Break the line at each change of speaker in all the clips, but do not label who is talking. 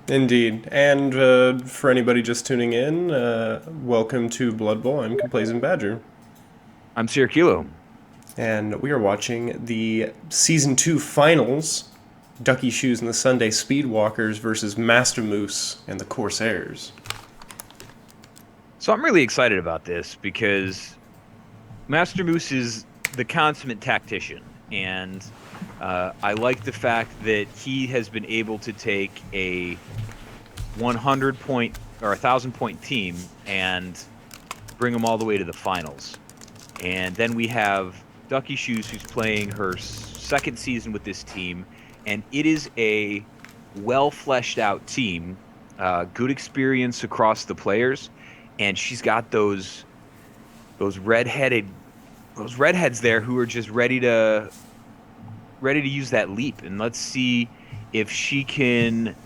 Indeed. And for anybody just tuning in, welcome to Blood Bowl. I'm Complacent Badger.
I'm Sir Kilo.
And we are watching the Season 2 finals, Ducky Shoes and the Sunday Speedwalkers versus Master Moose and the Coarse Heirs.
So I'm really excited about this because Master Moose is the consummate tactician, and I like the fact that he has been able to take a 100 point or 1,000 point team and bring them all the way to the finals. And then we have Ducky Shoes, who's playing her second season with this team, and it is a well fleshed out team, good experience across the players, and she's got those redheaded those redheads there who are just ready to use that leap. And let's see if she can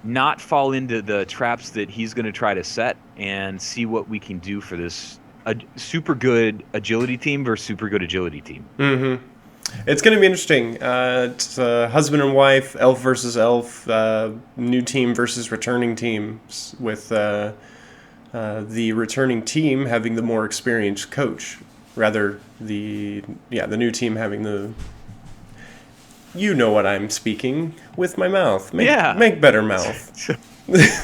not fall into the traps that he's going to try to set, and see what we can do for this super good agility team versus super good agility team.
It's going to be interesting. It's husband and wife, elf versus elf, new team versus returning teams, with the returning team having the more experienced coach. Rather, the new team having the. You know what I'm speaking with my mouth.
Yeah.
Make better mouth.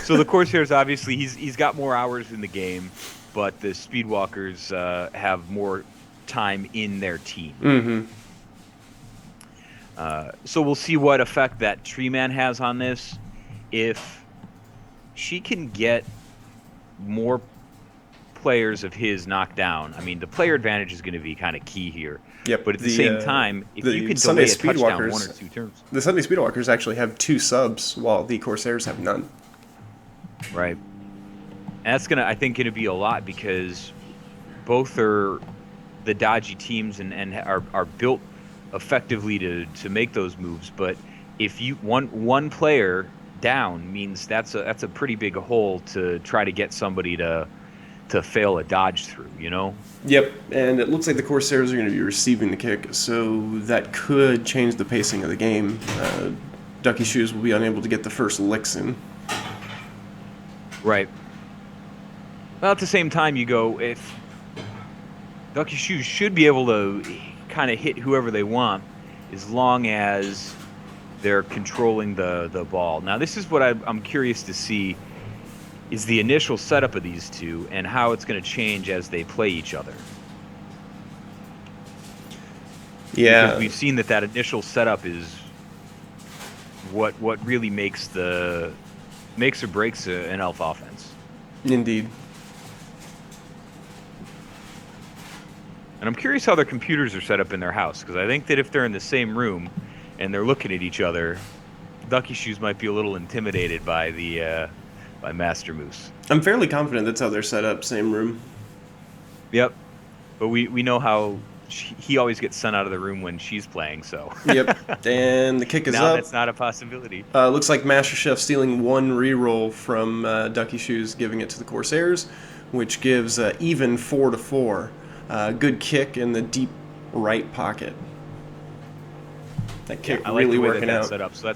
So the Course Heirs, obviously, he's got more hours in the game, but the Speedwalkers have more time in their team. So we'll see what effect that Tree Man has on this. If she can get more players of his knocked down, I mean, the player advantage is going to be kind of key here.
Yep.
But at the same time, if you
the
can
Sunday
delay a touchdown
Speedwalkers,
one or two turns,
the Sunday Speedwalkers actually have 2 subs, while the Corsairs have none.
right? And that's I think, gonna be a lot because both are the dodgy teams and are built effectively to make those moves. But if you one player down means that's a pretty big hole to try to get somebody to fail a dodge through, you know?
Yep, and it looks like the Corsairs are going to be receiving the kick, so that could change the pacing of the game. Ducky Shoes will be unable to get the first licks in.
Right. Well, at the same time, you go, if Ducky Shoes should be able to kind of hit whoever they want as long as they're controlling the ball. Now, this is what I'm curious to see is the initial setup of these two and how it's going to change as they play each other.
Yeah.
Because we've seen that initial setup is what really makes or breaks an elf offense.
Indeed.
And I'm curious how their computers are set up in their house, because I think that if they're in the same room and they're looking at each other, Ducky Shoes might be a little intimidated by by Master Moose.
I'm fairly confident that's how they're set up, same room.
Yep. But we know how he always gets sent out of the room when she's playing, so.
Yep, and the kick is
Now
up.
that's not a possibility.
Looks like Master Chef stealing 1 reroll from Ducky Shoes, giving it to the Corsairs, which gives even 4-4. Good kick in the deep right pocket. That kick
I like
really
the way
working
that's
out.
set up. So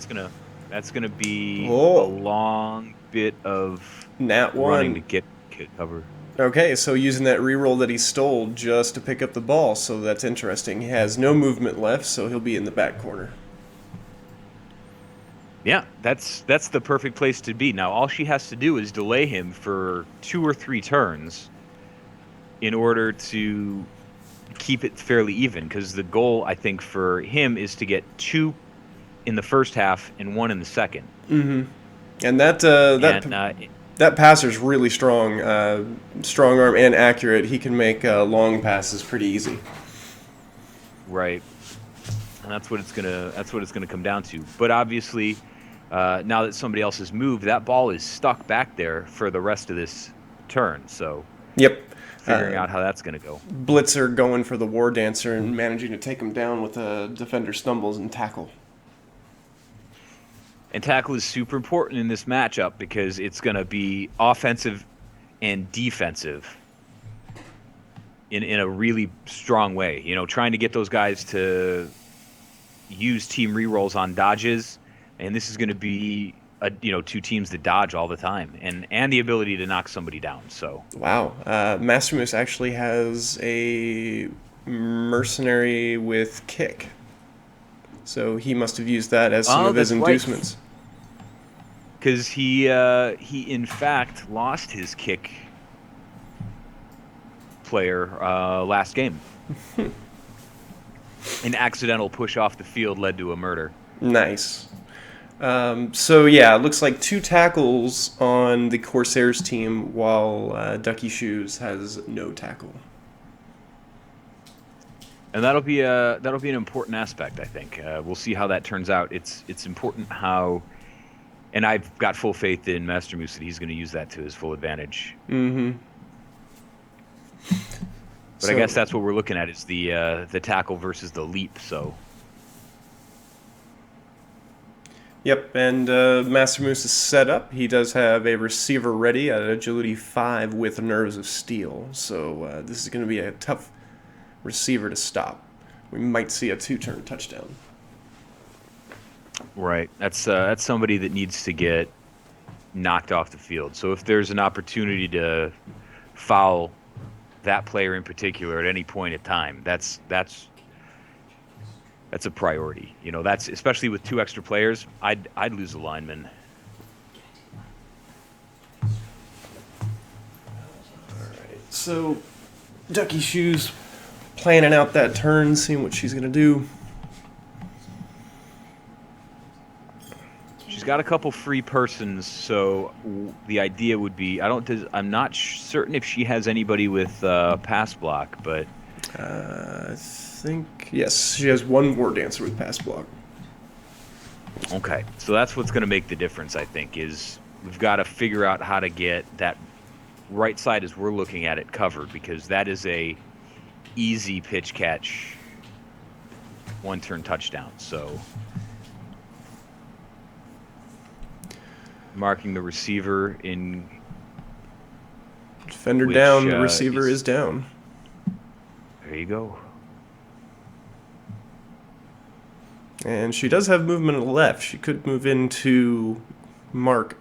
that's gonna be
Oh.
a long bit of
Nat
running to
1.
get cover.
Okay, so using that reroll that he stole just to pick up the ball, so that's interesting. He has no movement left, so he'll be in the back corner.
Yeah, that's the perfect place to be. Now all she has to do is delay him for 2 or 3 turns in order to keep it fairly even, because the goal, I think, for him is to get 2 in the first half and 1 in the second.
And that passer's really strong, strong arm and accurate. He can make long passes pretty easy.
Right. And that's what it's gonna come down to. But obviously, now that somebody else has moved, that ball is stuck back there for the rest of this turn. So
Yep.
figuring out how that's gonna go.
Blitzer going for the War Dancer and managing to take him down with a defender stumbles and tackle.
And tackle is super important in this matchup because it's gonna be offensive and defensive in a really strong way. You know, trying to get those guys to use team rerolls on dodges, and this is going to be two teams that dodge all the time, and the ability to knock somebody down. So
Wow. Master Moose actually has a mercenary with kick. So he must have used that as some of his
that's right,
inducements.
because he in fact lost his kick player last game. An accidental push off the field led to a murder.
Nice. So yeah, it looks like 2 tackles on the Coarse Heirs team, while Ducky Shoes has no tackle.
And that'll be an important aspect, I think. We'll see how that turns out. It's important how, and I've got full faith in Master Moose that he's going to use that to his full advantage.
Mm-hmm.
But I guess that's what we're looking at is the tackle versus the leap. So.
Yep, and Master Moose is set up. He does have a receiver ready at agility 5 with nerves of steel. So this is going to be a tough receiver to stop. We might see a 2-turn touchdown.
Right. That's somebody that needs to get knocked off the field. So if there's an opportunity to foul that player in particular at any point in time, that's a priority. That's especially with 2 extra players. I'd lose a lineman.
All right. So Ducky Shoes planning out that turn, seeing what she's gonna do.
She's got a couple free persons, so the idea would be I'm not certain if she has anybody with pass block, but
I think yes, she has 1 War Dancer with pass block.
okay. So that's what's going to make the difference, I think, is we've got to figure out how to get that right side as we're looking at it covered, because that is a easy pitch catch 1-turn touchdown. So marking the receiver in
Defender down, the receiver is down.
There you go.
And she does have movement on the left. She could move into Mark.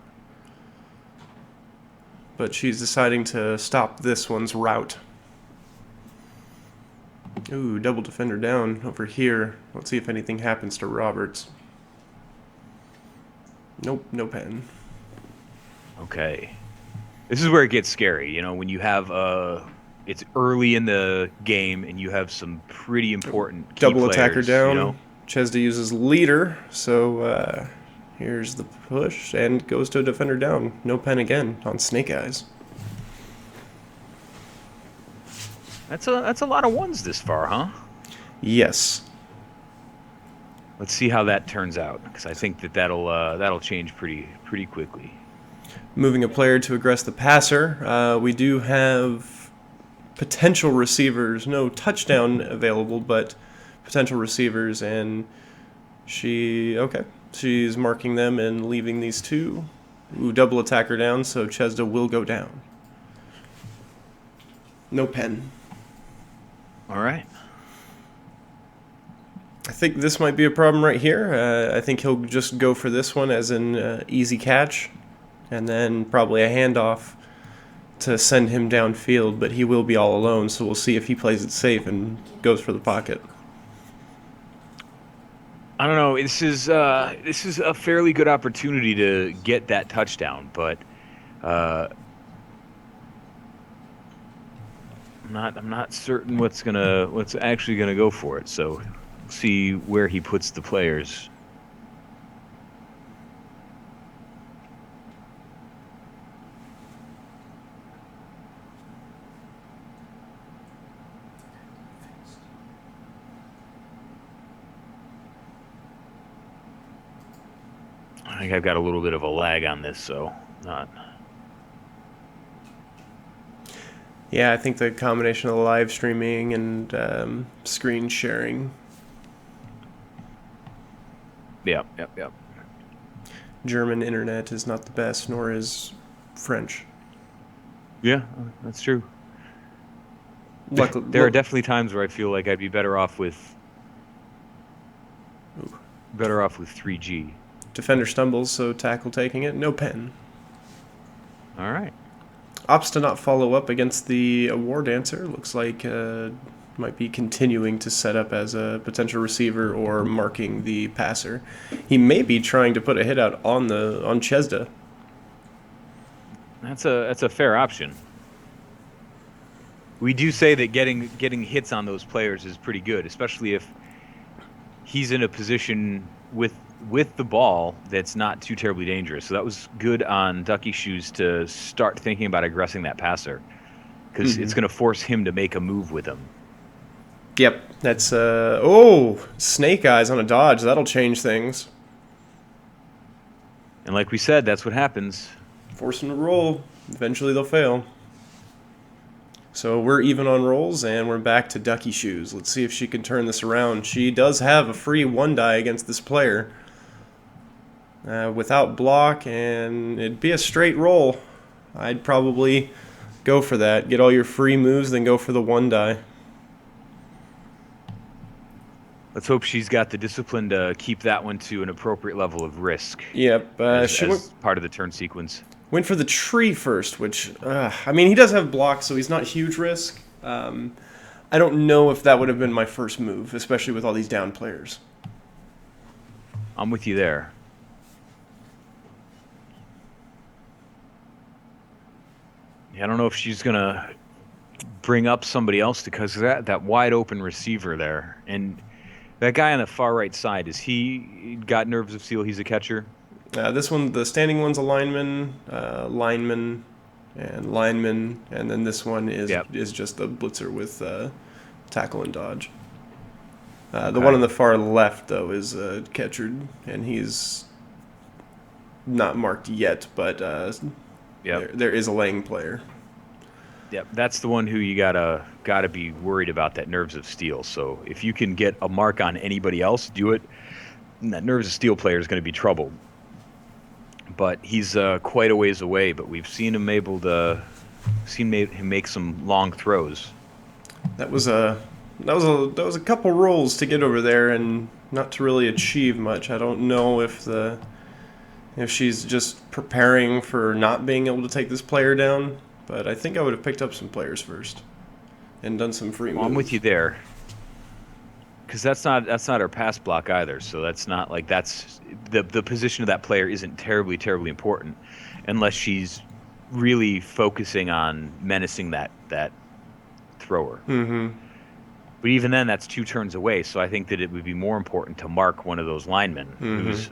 But she's deciding to stop this one's route. Ooh, double defender down over here. Let's see if anything happens to Roberts. Nope, no pen.
Okay. This is where it gets scary, when you have it's early in the game and you have some pretty important key
double
players,
attacker down. Chesda uses leader, so here's the push and goes to a defender down. No pen again on Snake Eyes.
That's a lot of ones this far, huh?
Yes.
Let's see how that turns out, because I think that'll change pretty quickly.
Moving a player to aggress the passer. We do have potential receivers, no touchdown available, but potential receivers, and she's marking them and leaving these 2. Ooh, double attacker down, so Chesda will go down. No pen.
All right.
I think this might be a problem right here. I think he'll just go for this one as an easy catch, and then probably a handoff to send him downfield, but he will be all alone, so we'll see if he plays it safe and goes for the pocket.
I don't know. This is a fairly good opportunity to get that touchdown, but I'm not certain what's actually gonna go for it. So see where he puts the players. I think I've got a little bit of a lag on this, so not.
Yeah, I think the combination of the live streaming and screen sharing.
Yep.
German internet is not the best, nor is French.
Yeah, that's true.
Luckily,
there are definitely times where I feel like I'd be better off with 3G.
Defender stumbles, so tackle taking it. No pen.
All right.
Opts to not follow up against the War Dancer. Looks like might be continuing to set up as a potential receiver or marking the passer. He may be trying to put a hit out on Chesda.
That's a fair option. We do say that getting hits on those players is pretty good, especially if he's in a position with the ball that's not too terribly dangerous. So that was good on Ducky Shoes to start thinking about aggressing that passer, because it's going to force him to make a move with him.
Yep, that's snake eyes on a dodge. That'll change things.
And like we said, that's what happens.
Force them to roll. Eventually they'll fail. So we're even on rolls, and we're back to Ducky Shoes. Let's see if she can turn this around. She does have a free 1 die against this player. Without block, and it'd be a straight roll. I'd probably go for that. Get all your free moves, then go for the 1 die.
Let's hope she's got the discipline to keep that one to an appropriate level of risk.
Yep.
As part of the turn sequence.
Went for the tree first, which, I mean, he does have blocks, so he's not huge risk. I don't know if that would have been my first move, especially with all these down players.
I'm with you there. I don't know if she's going to bring up somebody else because of that wide open receiver there. And that guy on the far right side, is he got nerves of steel? He's a catcher?
This one, the standing one's a lineman, lineman, and then this one is just a blitzer with tackle and dodge. The one on the far left, though, is a catcher, and he's not marked yet, but there is a laying player.
Yep, that's the one who you gotta be worried about, that nerves of steel. So if you can get a mark on anybody else, do it. And that nerves of steel player is going to be troubled. But he's quite a ways away. But we've seen him him make some long throws.
That was a couple rolls to get over there and not to really achieve much. I don't know if she's just preparing for not being able to take this player down. But I think I would have picked up some players first and done some free moves.
I'm with you there, because that's not our pass block either. So that's not like that's the position of that player isn't terribly important, unless she's really focusing on menacing that thrower.
Mm-hmm.
But even then, that's 2 turns away. So I think that it would be more important to mark one of those linemen who's,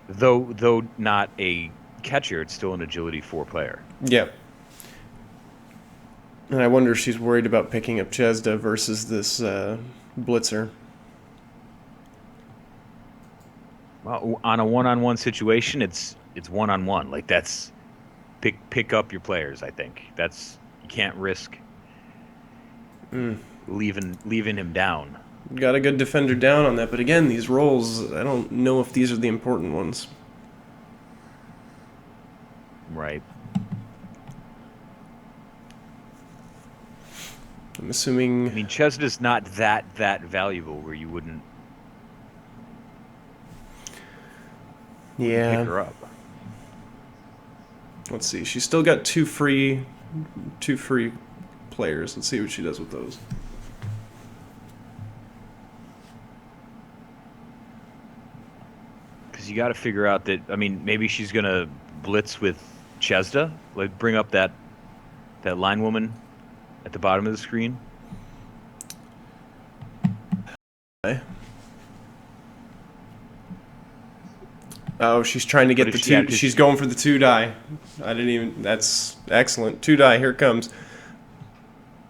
though not a catcher, it's still an agility 4 player.
Yep. And I wonder if she's worried about picking up Chesda versus this blitzer.
Well, on a one-on-one situation, it's one-on-one. Like, that's pick up your players. I think you can't risk leaving him down.
Got a good defender down on that, but again, these rolls, I don't know if these are the important ones.
Right.
I'm assuming.
I mean, Chesda's not that valuable where you wouldn't.
Yeah.
Pick her up.
Let's see. She's still got two free players. Let's see what she does with those.
Because you got to figure out that. I mean, maybe she's gonna blitz with Chesda. Like, bring up that line woman at the bottom of the screen.
Okay. Oh, she's trying to get the 2. She's going for the 2 die. I didn't even. That's excellent. 2 die. Here it comes.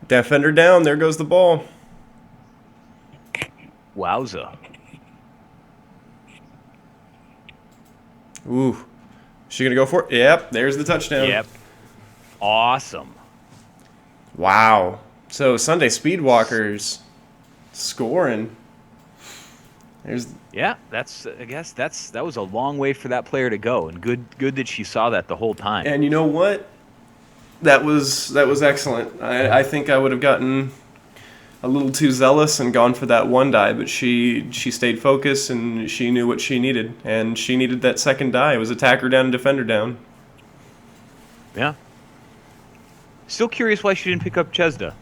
Defender down. There goes the ball.
Wowza.
Ooh. Is she going to go for it? Yep. There's the touchdown.
Yep. Awesome.
Wow. So Sunday Speedwalkers scoring.
Yeah, I guess that was a long way for that player to go, and good that she saw that the whole time.
And you know what? That was excellent. I think I would have gotten a little too zealous and gone for that one die, but she stayed focused and she knew what she needed, and she needed that second die. It was attacker down and defender down.
Yeah. Still curious why she didn't pick up Chesda.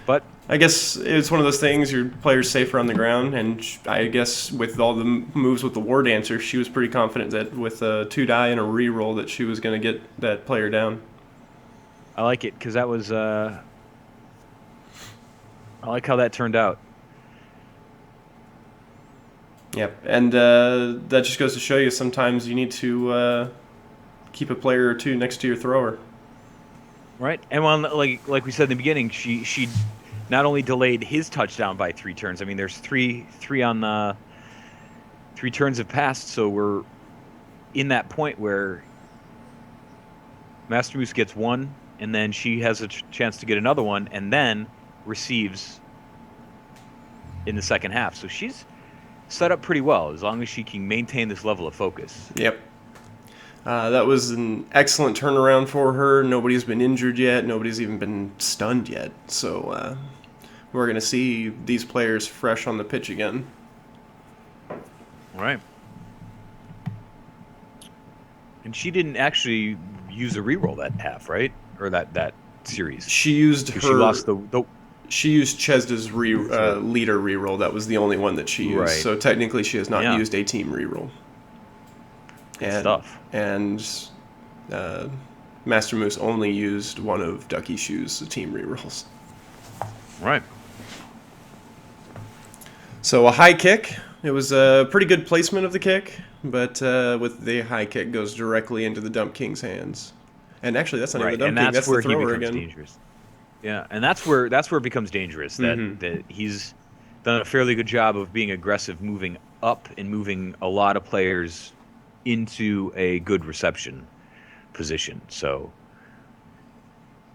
But
I guess it's one of those things, your player's safer on the ground, and I guess with all the moves with the War Dancer, she was pretty confident that with a 2 die and a reroll that she was going to get that player down.
I like it, because that was... I like how that turned out.
Yep, and that just goes to show you sometimes you need to keep a player or two next to your thrower.
Right, and like we said in the beginning, she not only delayed his touchdown by 3 turns. I mean, there's three on the 3 turns have passed, so we're in that point where Master Moose gets 1, and then she has a chance to get another one, and then receives in the second half. So she's set up pretty well as long as she can maintain this level of focus.
Yep. That was an excellent turnaround for her. Nobody's been injured yet. Nobody's even been stunned yet. So we're going to see these players fresh on the pitch again.
All right. And she didn't actually use a reroll that half, right? Or that series.
She used her.
She lost the
She used Chesda's leader reroll. That was the only one that she used.
Right.
So technically, she has not used a team reroll.
Good stuff.
And Master Moose only used one of Ducky Shoe's team rerolls.
Right.
So a high kick. It was a pretty good placement of the kick, but with the high kick goes directly into the Dump King's hands. And actually, that's not even the Dump King. That's where the thrower again.
Dangerous. Yeah, and that's where it becomes dangerous. That he's done a fairly good job of being aggressive, moving up and moving a lot of players into a good reception position. So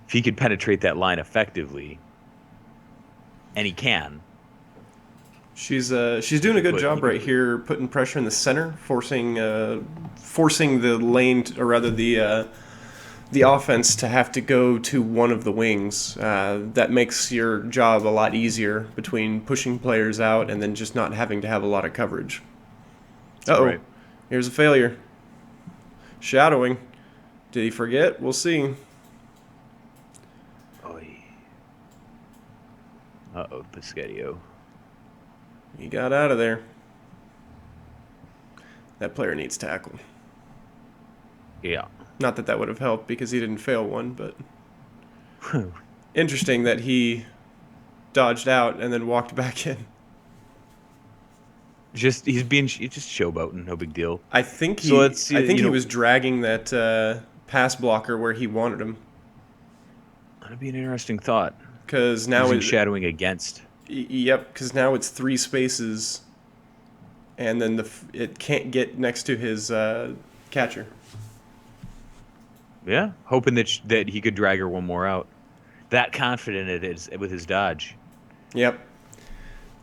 if he could penetrate that line effectively, and he can.
She's doing a good job right here, putting pressure in the center, forcing the lane, or rather the offense to have to go to one of the wings. That makes your job a lot easier between pushing players out and then just not having to have a lot of coverage. Uh-oh. Right. Here's a failure. Shadowing. Did he forget? We'll see.
Uh-oh, Piscatio.
He got out of there. That player needs tackle.
Yeah.
Not that would have helped because he didn't fail one, but interesting that he dodged out and then walked back in.
He's just showboating, no big deal.
I think he was dragging that pass blocker where he wanted him.
That'd be an interesting thought.
Because now
it's shadowing against.
Yep, because now it's 3 spaces, and then it can't get next to his catcher.
Yeah, hoping that he could drag her one more out. That confident it is with his dodge.
Yep.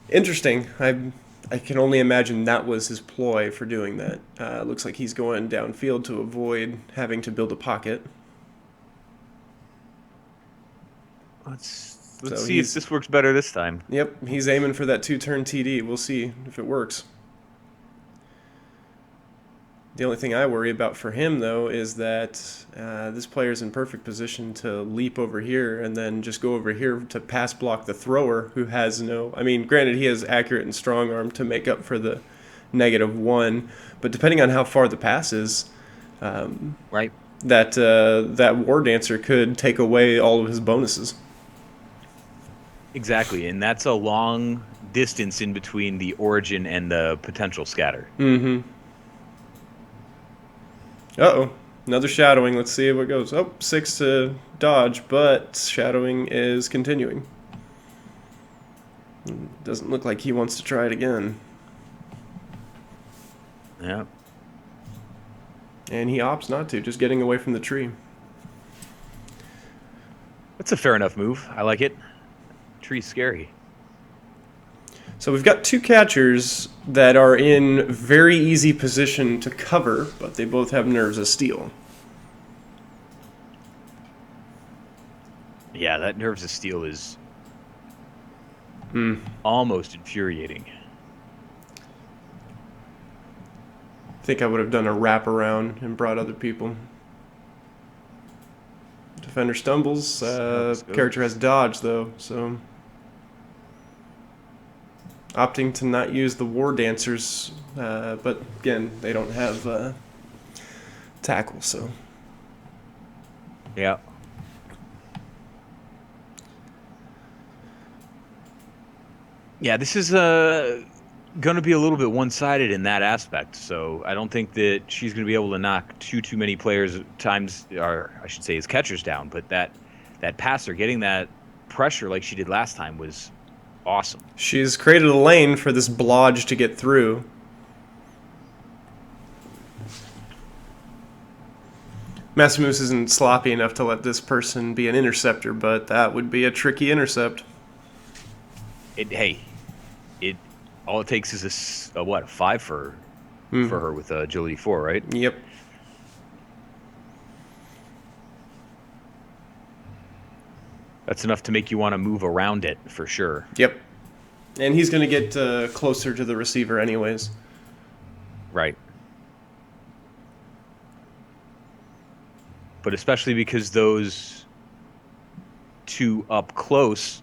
Interesting. I can only imagine that was his ploy for doing that. Looks like he's going downfield to avoid having to build a pocket.
Let's see if this works better this time.
Yep, he's aiming for that 2-turn TD. We'll see if it works. The only thing I worry about for him, though, is that this player's in perfect position to leap over here and then just go over here to pass block the thrower, who has no... I mean, granted, he has accurate and strong arm to make up for the -1, but depending on how far the pass is,
right,
that War Dancer could take away all of his bonuses.
Exactly, and that's a long distance in between the origin and the potential scatter.
Mm-hmm. Uh-oh. Another shadowing. Let's see what goes. Oh, 6 to dodge, but shadowing is continuing. Doesn't look like he wants to try it again.
Yeah.
And he opts not to, just getting away from the tree.
That's a fair enough move. I like it. Tree's scary.
So we've got 2 catchers that are in very easy position to cover, but they both have nerves of steel.
Yeah, that nerves of steel is Almost infuriating.
I think I would have done a wraparound and brought other people. Defender stumbles. Character has dodge, though, so... Opting to not use the War Dancers, but again, they don't have tackle, so...
Yeah. Yeah, this is going to be a little bit one-sided in that aspect. So I don't think that she's going to be able to knock too many players times, or I should say, his catchers down. But that passer, getting that pressure like she did last time, was awesome.
She's created a lane for this blodge to get through. Maximus isn't sloppy enough to let this person be an interceptor, but that would be a tricky intercept.
All it takes is a 5 for her with agility 4, right?
Yep.
That's enough to make you want to move around it for sure.
Yep. And he's going to get closer to the receiver anyways.
Right. But especially because those two up close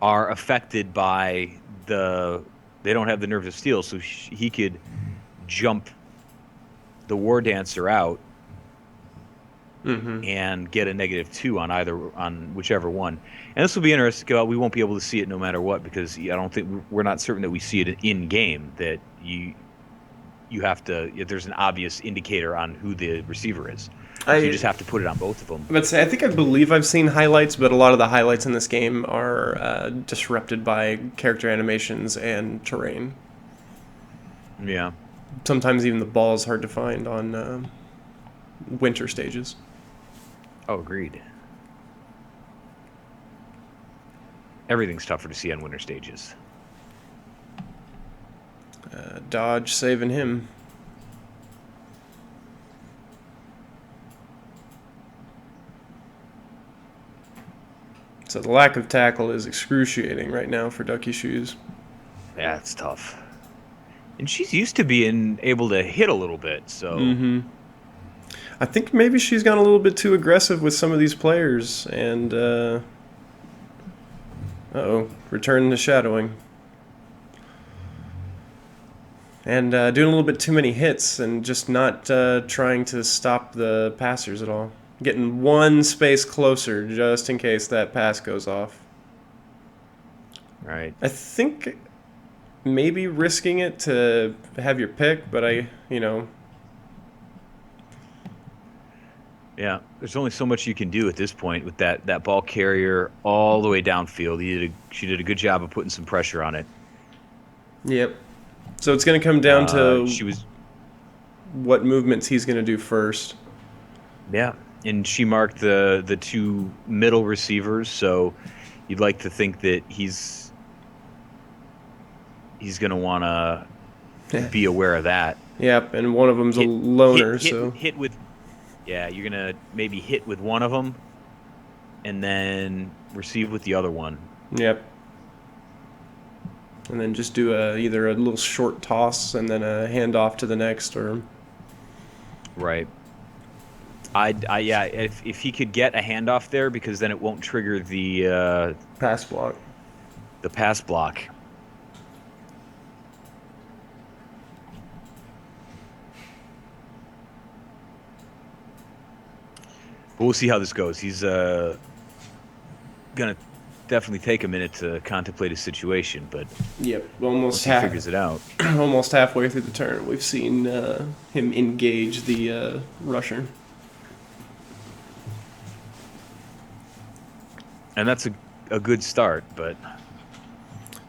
are affected by they don't have the nerves of steel, so he could jump the War Dancer out and get a -2 on whichever one. And this will be interesting. We won't be able to see it no matter what, because I don't think we're not certain that we see it in game, that you have to, there's an obvious indicator on who the receiver is. So you just have to put it on both of them.
But I believe I've seen highlights, but a lot of the highlights in this game are disrupted by character animations and terrain.
Yeah.
Sometimes even the ball is hard to find on winter stages.
Oh, agreed. Everything's tougher to see on winter stages.
Dodge saving him. So the lack of tackle is excruciating right now for Ducky Shoes.
Yeah, it's tough. And she's used to being able to hit a little bit, so...
I think maybe she's gone a little bit too aggressive with some of these players, and... return to shadowing. And doing a little bit too many hits and just not trying to stop the passers at all. Getting one space closer just in case that pass goes off.
Right.
I think maybe risking it to have your pick, but
Yeah, there's only so much you can do at this point with that ball carrier all the way downfield. She did a good job of putting some pressure on it.
Yep. So it's going to come down to
she was
what movements he's going to do first.
Yeah, and she marked the two middle receivers, so you'd like to think that he's going to want to be aware of that.
Yep, and one of them's a loner, so
hit with. Yeah, you're gonna maybe hit with one of them, and then receive with the other one.
Yep. And then just do either a little short toss and then a handoff to the next, or.
Right. If he could get a handoff there, because then it won't trigger the
pass block.
The pass block. But we'll see how this goes. He's gonna definitely take a minute to contemplate his situation, but
yep,
once he figures it out.
Almost halfway through the turn, we've seen him engage the rusher,
and that's a good start. But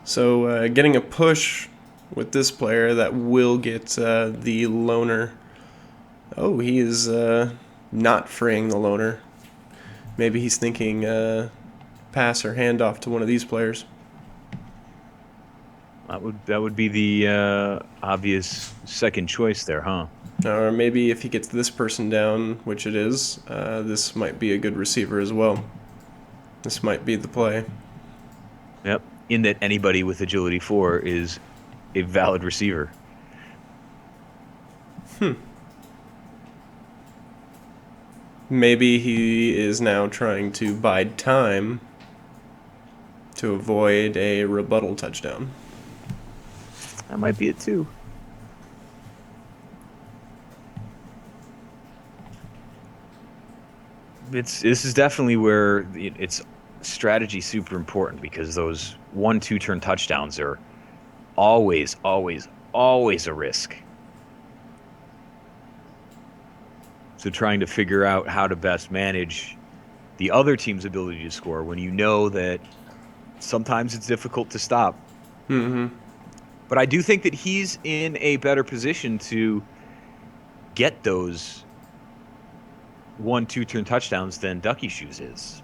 so getting a push with this player that will get the loner. Oh, he is. Not freeing the loner. Maybe he's thinking pass or handoff to one of these players.
That would be the obvious second choice there, huh?
Or maybe if he gets this person down, which it is, this might be a good receiver as well. This might be the play.
Yep. in that anybody with agility 4 is a valid receiver.
Maybe he is now trying to bide time to avoid a rebuttal touchdown.
That might be it too. This is definitely where it's strategy super important, because those 1-2 turn touchdowns are always a risk. So trying to figure out how to best manage the other team's ability to score when you know that sometimes it's difficult to stop.
Mm-hmm.
But I do think that he's in a better position to get those 1-2 turn touchdowns than Ducky Shoes is.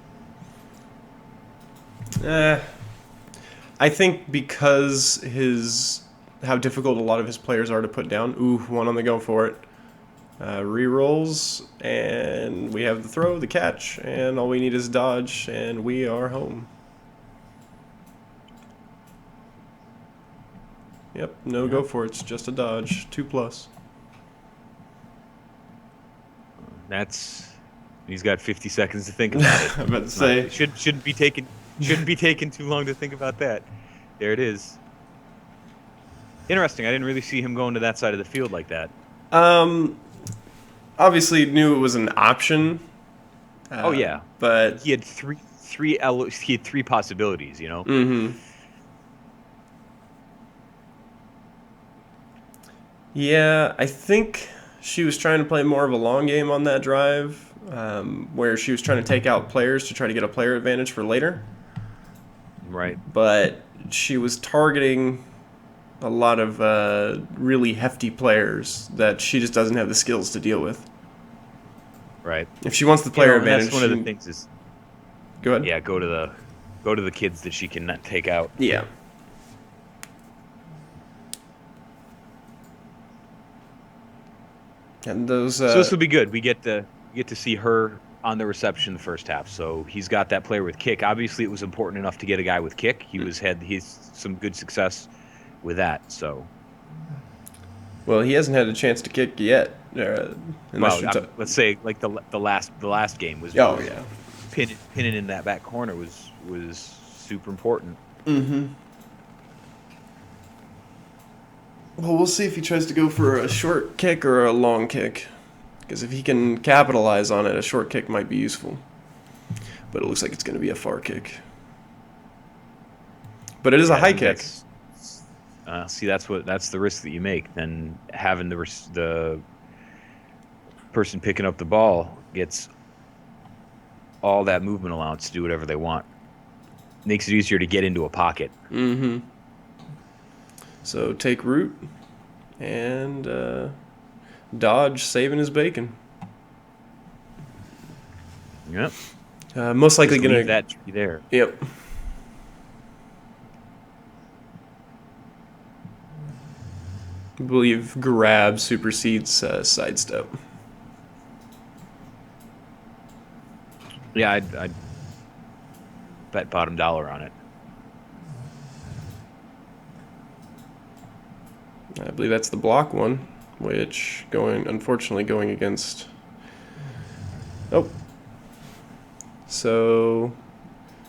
I think because how difficult a lot of his players are to put down. Ooh, one on the go for it. Re-rolls, and we have the throw, the catch, and all we need is dodge, and we are home. Yep, no go for it's just a dodge. 2+.
He's got 50 seconds to think about it.
I'm about to say
shouldn't be taking too long to think about that. There it is. Interesting. I didn't really see him going to that side of the field like that.
Obviously knew it was an option.
Oh yeah,
but
he had three possibilities. You know.
Mm-hmm. Yeah, I think she was trying to play more of a long game on that drive, where she was trying to take out players to try to get a player advantage for later.
Right.
But she was targeting a lot of really hefty players that she just doesn't have the skills to deal with.
Right.
If she wants the player advantage,
that's one of the things is.
Go ahead.
Yeah, go to the kids that she can take out.
Yeah. And those.
So this will be good. We get to see her on the reception the first half. So he's got that player with kick. Obviously, it was important enough to get a guy with kick. He's some good success with that. So.
Well, he hasn't had a chance to kick yet.
Let's say like the last game was.
Oh yeah.
Pinning in that back corner was super important.
Mm-hmm. Well, we'll see if he tries to go for a short kick or a long kick. Because if he can capitalize on it, a short kick might be useful. But it looks like it's going to be a far kick. But it is a high kick.
See, that's the risk that you make. Then having the person picking up the ball gets all that movement allowance to do whatever they want. Makes it easier to get into a pocket.
Mm-hmm. So take root and dodge, saving his bacon.
Yep.
Most likely going to
leave that tree there.
Yep. I believe grab supersedes sidestep.
Yeah, I'd bet bottom dollar on it.
I believe that's the block one, which unfortunately going against. Oh. So.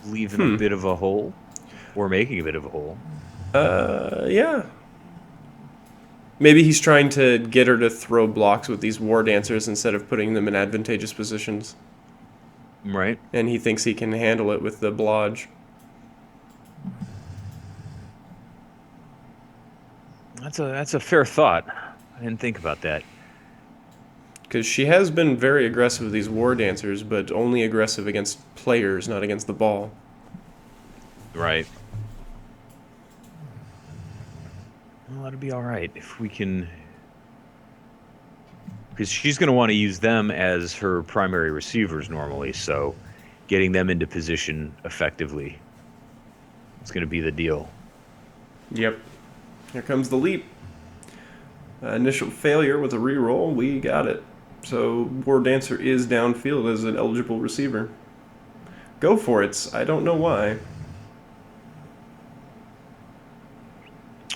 Leaving a bit of a hole, or making a bit of a hole.
Yeah. Maybe he's trying to get her to throw blocks with these war dancers instead of putting them in advantageous positions.
Right.
And he thinks he can handle it with the blodge.
That's a fair thought. I didn't think about that.
Because she has been very aggressive with these war dancers, but only aggressive against players, not against the ball.
Right. Well, that'll be all right if we can. Because she's going to want to use them as her primary receivers normally, so getting them into position effectively is going to be the deal.
Yep. Here comes the leap. Initial failure with a reroll. We got it. So War Dancer is downfield as an eligible receiver. Go for it. I don't know why.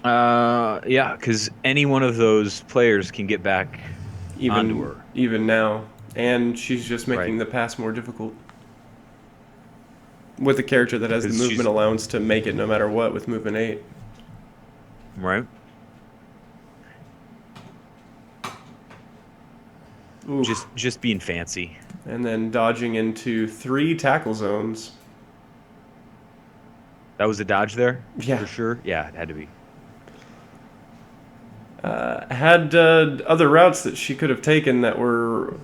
Yeah, because any one of those players can get back onto
even
her.
even now, and she's just
Right.
making the pass more difficult with a character that has the
Because
movement
she's
allowance to make it no matter what with movement 8.
right.
Oof.
Just being fancy.
And then dodging into 3 tackle zones.
That was a dodge there
Yeah.
for sure. Yeah, it had to be.
Had other routes that she could have taken that were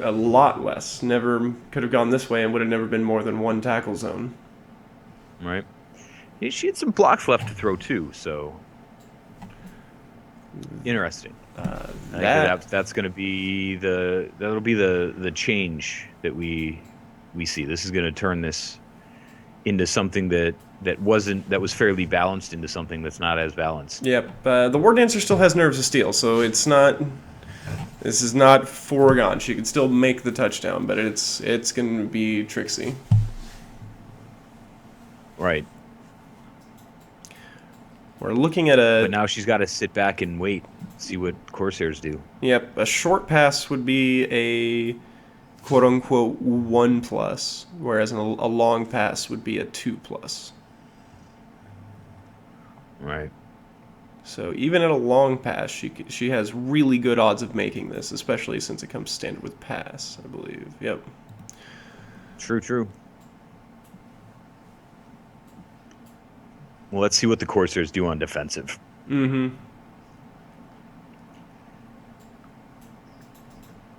a lot less. Never could have gone this way and would have never been more than 1 tackle zone.
Right. Yeah, she had some blocks left to throw too, so interesting. I think that's going to be the change that we see. This is going to turn this into something that was fairly balanced into something that's not as balanced.
Yep. The War Dancer still has nerves of steel, so it's not. This is not foregone. She could still make the touchdown, but it's going to be tricksy.
Right.
We're looking at a.
But now she's got to sit back and wait, see what Coarse Heirs do.
Yep. A short pass would be a quote unquote 1+, whereas a long pass would be a 2+.
Right.
So even at a long pass, she has really good odds of making this, especially since it comes standard with pass, I believe. Yep.
True. Well, let's see what the Coarse Heirs do on defensive.
Mm-hmm.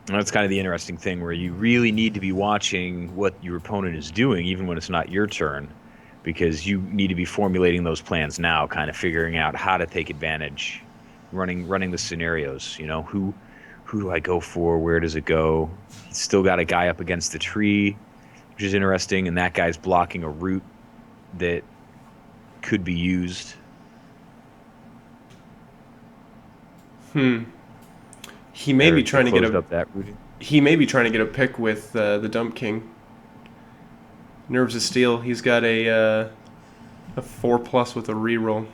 That's kind of the interesting thing where you really need to be watching what your opponent is doing, even when it's not your turn, because you need to be formulating those plans now, kind of figuring out how to take advantage, running the scenarios. You know, who do I go for? Where does it go? He's still got a guy up against the tree, which is interesting, and that guy's blocking a route that could be used.
He may be trying to get
up that route.
He may be trying to get a pick with the Dump King. Nerves of Steel. He's got a 4+ with a reroll.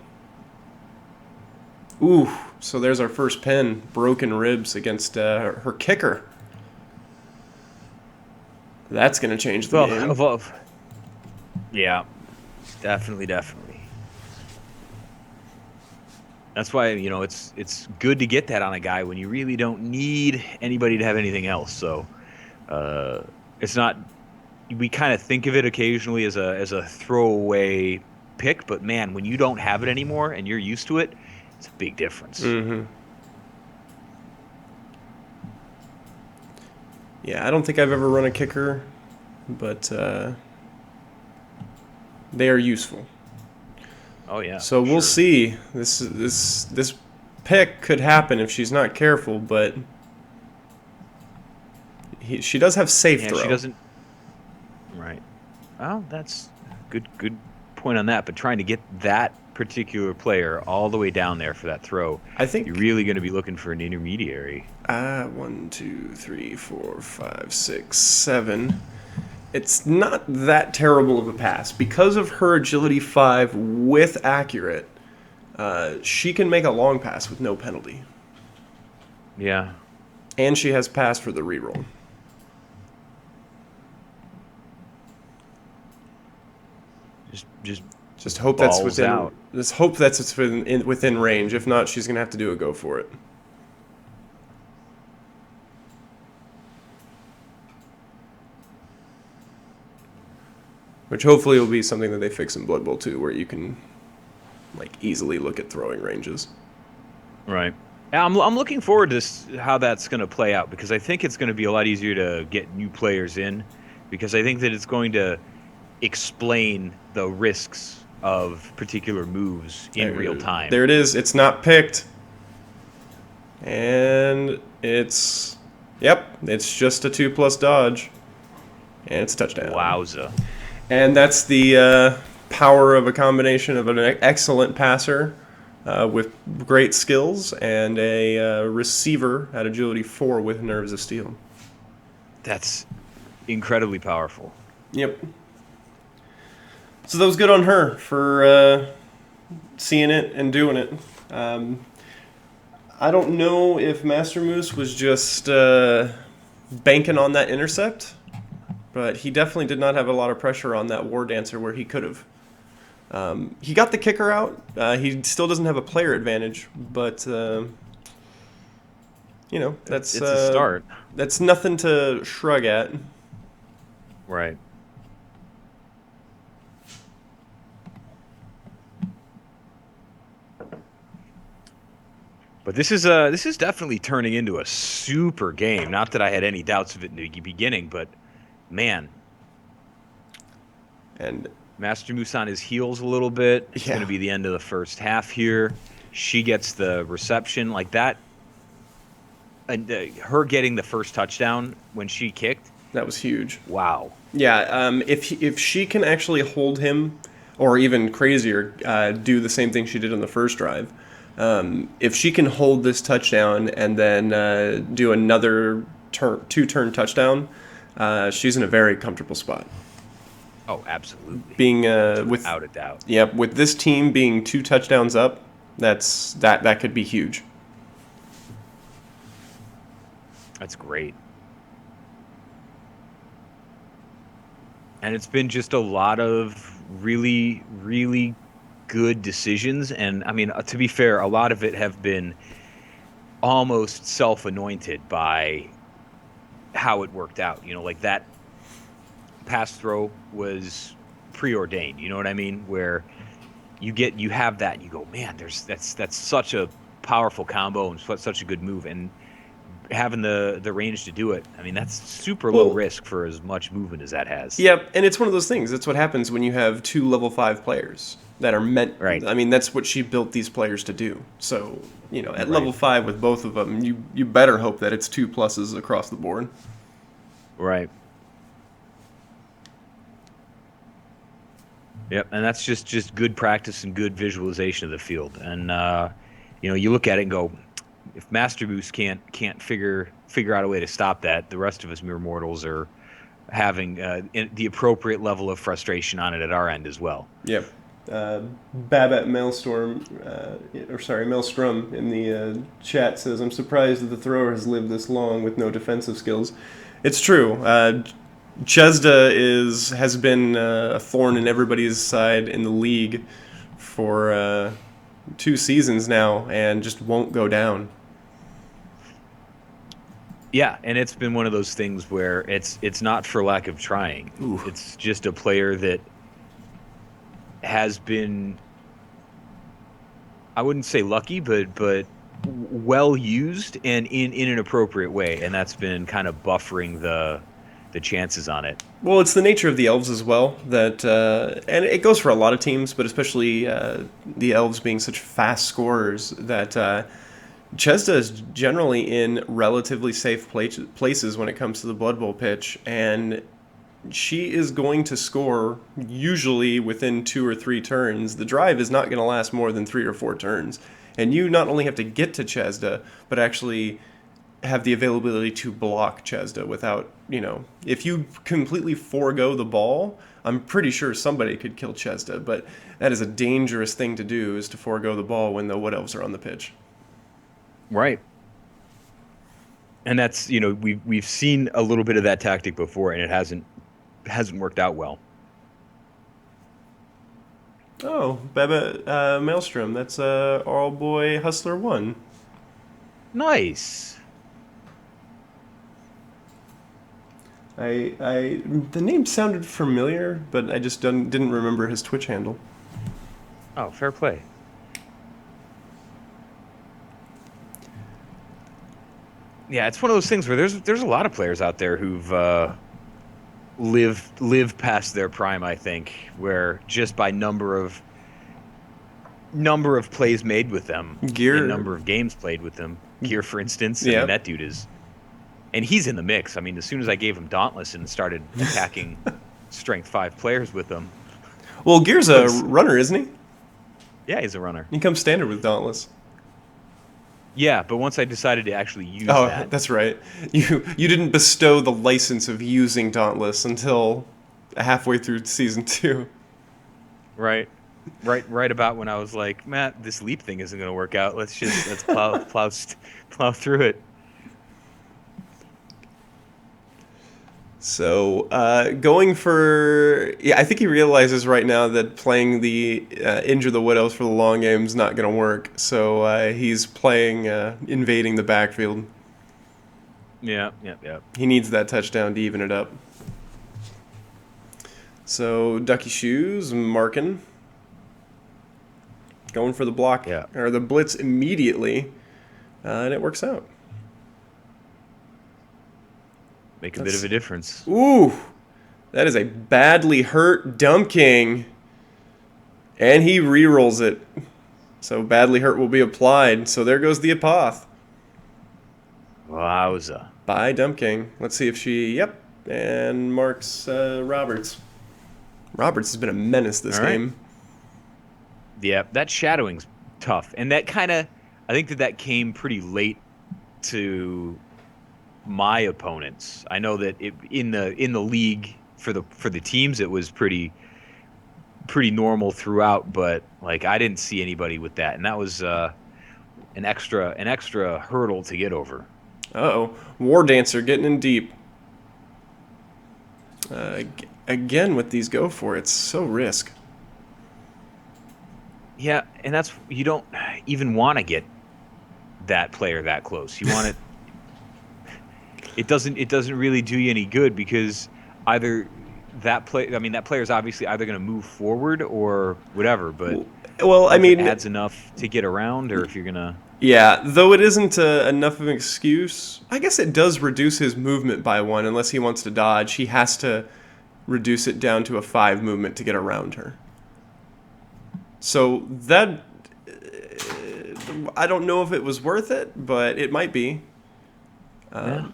Ooh, so there's our first pin. Broken ribs against her kicker. That's going to change the game.
Yeah, definitely. That's why, it's good to get that on a guy when you really don't need anybody to have anything else. So it's not. We kind of think of it occasionally as a throwaway pick, but man, when you don't have it anymore and you're used to it, it's a big difference.
Mm-hmm. Yeah, I don't think I've ever run a kicker, but they are useful.
Oh yeah.
So we'll see. This pick could happen if she's not careful, but she does have safe throw.
She doesn't. Right. Well, that's good point on that. But trying to get that particular player all the way down there for that throw,
I think
you're really going to be looking for an intermediary.
1, 2, 3, 4, 5, 6, 7. It's not that terrible of a pass. Because of her agility 5 with accurate, she can make a long pass with no penalty.
Yeah.
And she has pass for the reroll. Just hope that's within
out.
Just hope that's within range. If not, she's gonna have to do a go for it. Which hopefully will be something that they fix in Blood Bowl 2, where you can easily look at throwing ranges.
Right. I'm looking forward to how that's going to play out, because I think it's going to be a lot easier to get new players in, because I think that it's going to explain the risks of particular moves in real time.
There it is. It's not picked. And it's just a 2+ dodge. And it's a touchdown.
Wowza.
And that's the power of a combination of an excellent passer with great skills and a receiver at agility 4 with nerves of steel.
That's incredibly powerful.
Yep. So that was good on her for seeing it and doing it. I don't know if Master Moose was just banking on that intercept, but he definitely did not have a lot of pressure on that War Dancer where he could have. He got the kicker out. He still doesn't have a player advantage, but that's
it's a start.
That's nothing to shrug at.
Right. But this is definitely turning into a super game. Not that I had any doubts of it in the beginning, but man.
And
Master Moose on his heels a little bit. It's going to be the end of the first half here. She gets the reception like that. And her getting the first touchdown when she kicked.
That was huge.
Wow.
Yeah, if she can actually hold him, or even crazier, do the same thing she did on the first drive, if she can hold this touchdown and then do another two-turn touchdown, she's in a very comfortable spot.
Oh, absolutely.
Being without
a doubt.
Yep, with this team being 2 touchdowns up, that could be huge.
That's great. And it's been just a lot of really, really good decisions. And, I mean, to be fair, a lot of it have been almost self-anointed by how it worked out. Like that pass throw was preordained. You know what I mean? Where you have that and you go, man, that's such a powerful combo and such a good move. And having the range to do it, I mean, that's super low risk for as much movement as that has.
Yep, and it's one of those things. That's what happens when you have 2 level 5 players that are meant.
Right.
I mean, that's what she built these players to do. So, at level 5 with both of them, you better hope that it's 2 pluses across the board.
Right. Yep, and that's just good practice and good visualization of the field. And you look at it and go, if Master Moose can't figure out a way to stop that, the rest of us mere mortals are having the appropriate level of frustration on it at our end as well.
Yep. Babette Maelstrom in the chat says, I'm surprised that the thrower has lived this long with no defensive skills. It's true. Chesda has been a thorn in everybody's side in the league for 2 seasons now and just won't go down.
Yeah, and it's been one of those things where it's not for lack of trying.
Ooh.
It's just a player that has been, I wouldn't say lucky, but well used and in an appropriate way, and that's been kind of buffering the chances on it.
Well, it's the nature of the elves as well that, and it goes for a lot of teams, but especially the elves being such fast scorers that Chesda is generally in relatively safe places when it comes to the Blood Bowl pitch, and she is going to score usually within 2 or 3 turns. The drive is not going to last more than 3 or 4 turns, and you not only have to get to Chesda, but actually have the availability to block Chesda without, if you completely forego the ball, I'm pretty sure somebody could kill Chesda, but that is a dangerous thing to do, is to forego the ball when the Wood Elves are on the pitch.
Right. And that's, we've seen a little bit of that tactic before, and it hasn't worked out well.
Oh, Beba Maelstrom, that's All Boy Hustler 1.
Nice.
The name sounded familiar, but I just didn't remember his Twitch handle.
Oh, fair play. Yeah, it's one of those things where there's a lot of players out there who've lived past their prime, I think, where just by number of plays made with them,
Gear,
and number of games played with them. Gear, for instance,
yeah.
I mean, that dude is, and he's in the mix. I mean, as soon as I gave him Dauntless and started attacking Strength 5 players with them.
Well, Gear's a runner, isn't he?
Yeah, he's a runner.
He comes standard with Dauntless.
Yeah, but once I decided to actually use
that.
that.
That's right. You didn't bestow the license of using Dauntless until halfway through Season 2.
Right. right about when I was like, Matt, this leap thing isn't going to work out. Let's plow through it.
So going for I think he realizes right now that playing the injure the widows for the long game is not going to work. So he's playing invading the backfield.
Yeah.
He needs that touchdown to even it up. So Ducky Shoes marking, going for the block
Yeah.
or the blitz immediately, and it works out.
Make a bit of a difference.
Ooh, that is a badly hurt Dump King. And he re-rolls it. So badly hurt will be applied. So there goes the apoth.
Wowza.
By Dump King. Let's see if she, yep, and marks Roberts. Roberts has been a menace this game.
Yeah, that shadowing's tough. And that kind of, I think that came pretty late to my opponents. I know that in the league for the teams it was pretty normal throughout, but like I didn't see anybody with that, and that was an extra hurdle to get over.
Uh-oh. War Dancer getting in deep. Again with these go for it's so risk.
Yeah, and that's you don't even want to get that player that close. You want it. It doesn't really do you any good because either that player's obviously either going to move forward or whatever. But
well, I mean,
it adds enough to get around, or if you're gonna.
Yeah, though it isn't enough of an excuse. I guess it does reduce his movement by 1 unless he wants to dodge. He has to reduce it down to a 5 movement to get around her. So that I don't know if it was worth it, but it might be.
Yeah.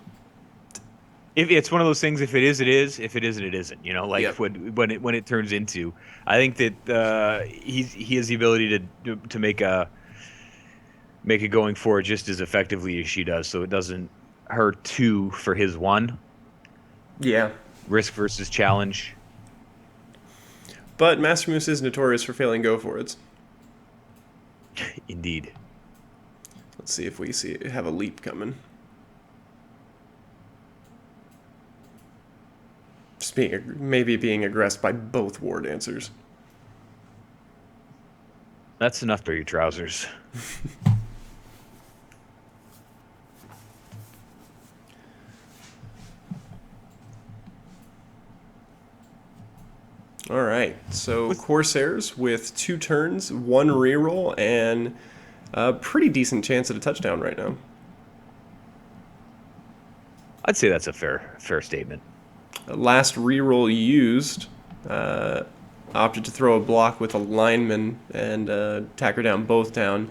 If it's one of those things, if it is, it is. If it isn't, it isn't. You know, like
Yep.
when it turns into. I think that he has the ability to make a going forward just as effectively as she does, so it doesn't hurt 2 for his 1.
Yeah.
Risk versus challenge.
But Master Moose is notorious for failing go for it.
Indeed.
Let's see if we have a leap coming. Just maybe being aggressed by both War Dancers.
That's enough for your trousers.
All right, so Coarse Heirs with 2 turns, 1 reroll, and a pretty decent chance at a touchdown right now.
I'd say that's a fair statement.
Last reroll used, opted to throw a block with a lineman and tack her down both down.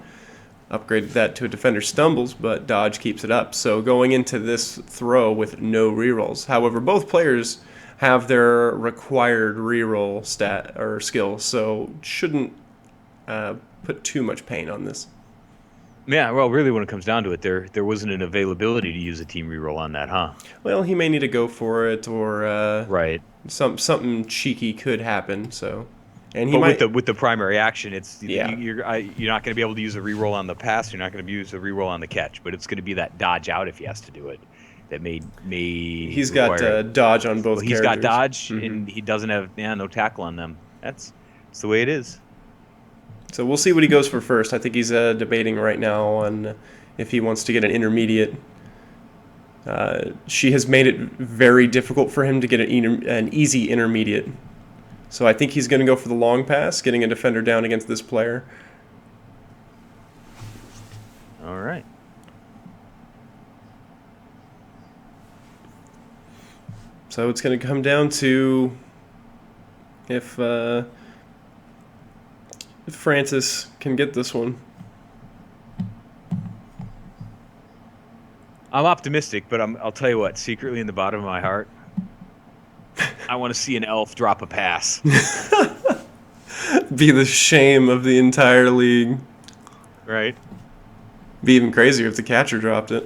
Upgraded that to a defender stumbles, but dodge keeps it up. So going into this throw with no rerolls. However, both players have their required reroll stat or skill, so shouldn't put too much pain on this.
Yeah, well, really, when it comes down to it, there wasn't an availability to use a team reroll on that, huh?
Well, he may need to go for it, or
right.
Something cheeky could happen. So, and he
with the primary action, it's
yeah.
You're not going to be able to use a reroll on the pass. You're not going to use a reroll on the catch, but it's going to be that dodge out if he has to do it. That may
he's got dodge on both.
He's got dodge, and he doesn't have no tackle on them. That's the way it is.
So we'll see what he goes for first. I think he's debating right now on if he wants to get an intermediate. She has made it very difficult for him to get an easy intermediate. So I think he's going to go for the long pass, getting a defender down against this player.
All right.
So it's going to come down to if Francis can get this one.
I'm optimistic, but I'll tell you what. Secretly in the bottom of my heart, I want to see an elf drop a pass.
Be the shame of the entire league.
Right.
Be even crazier if the catcher dropped it.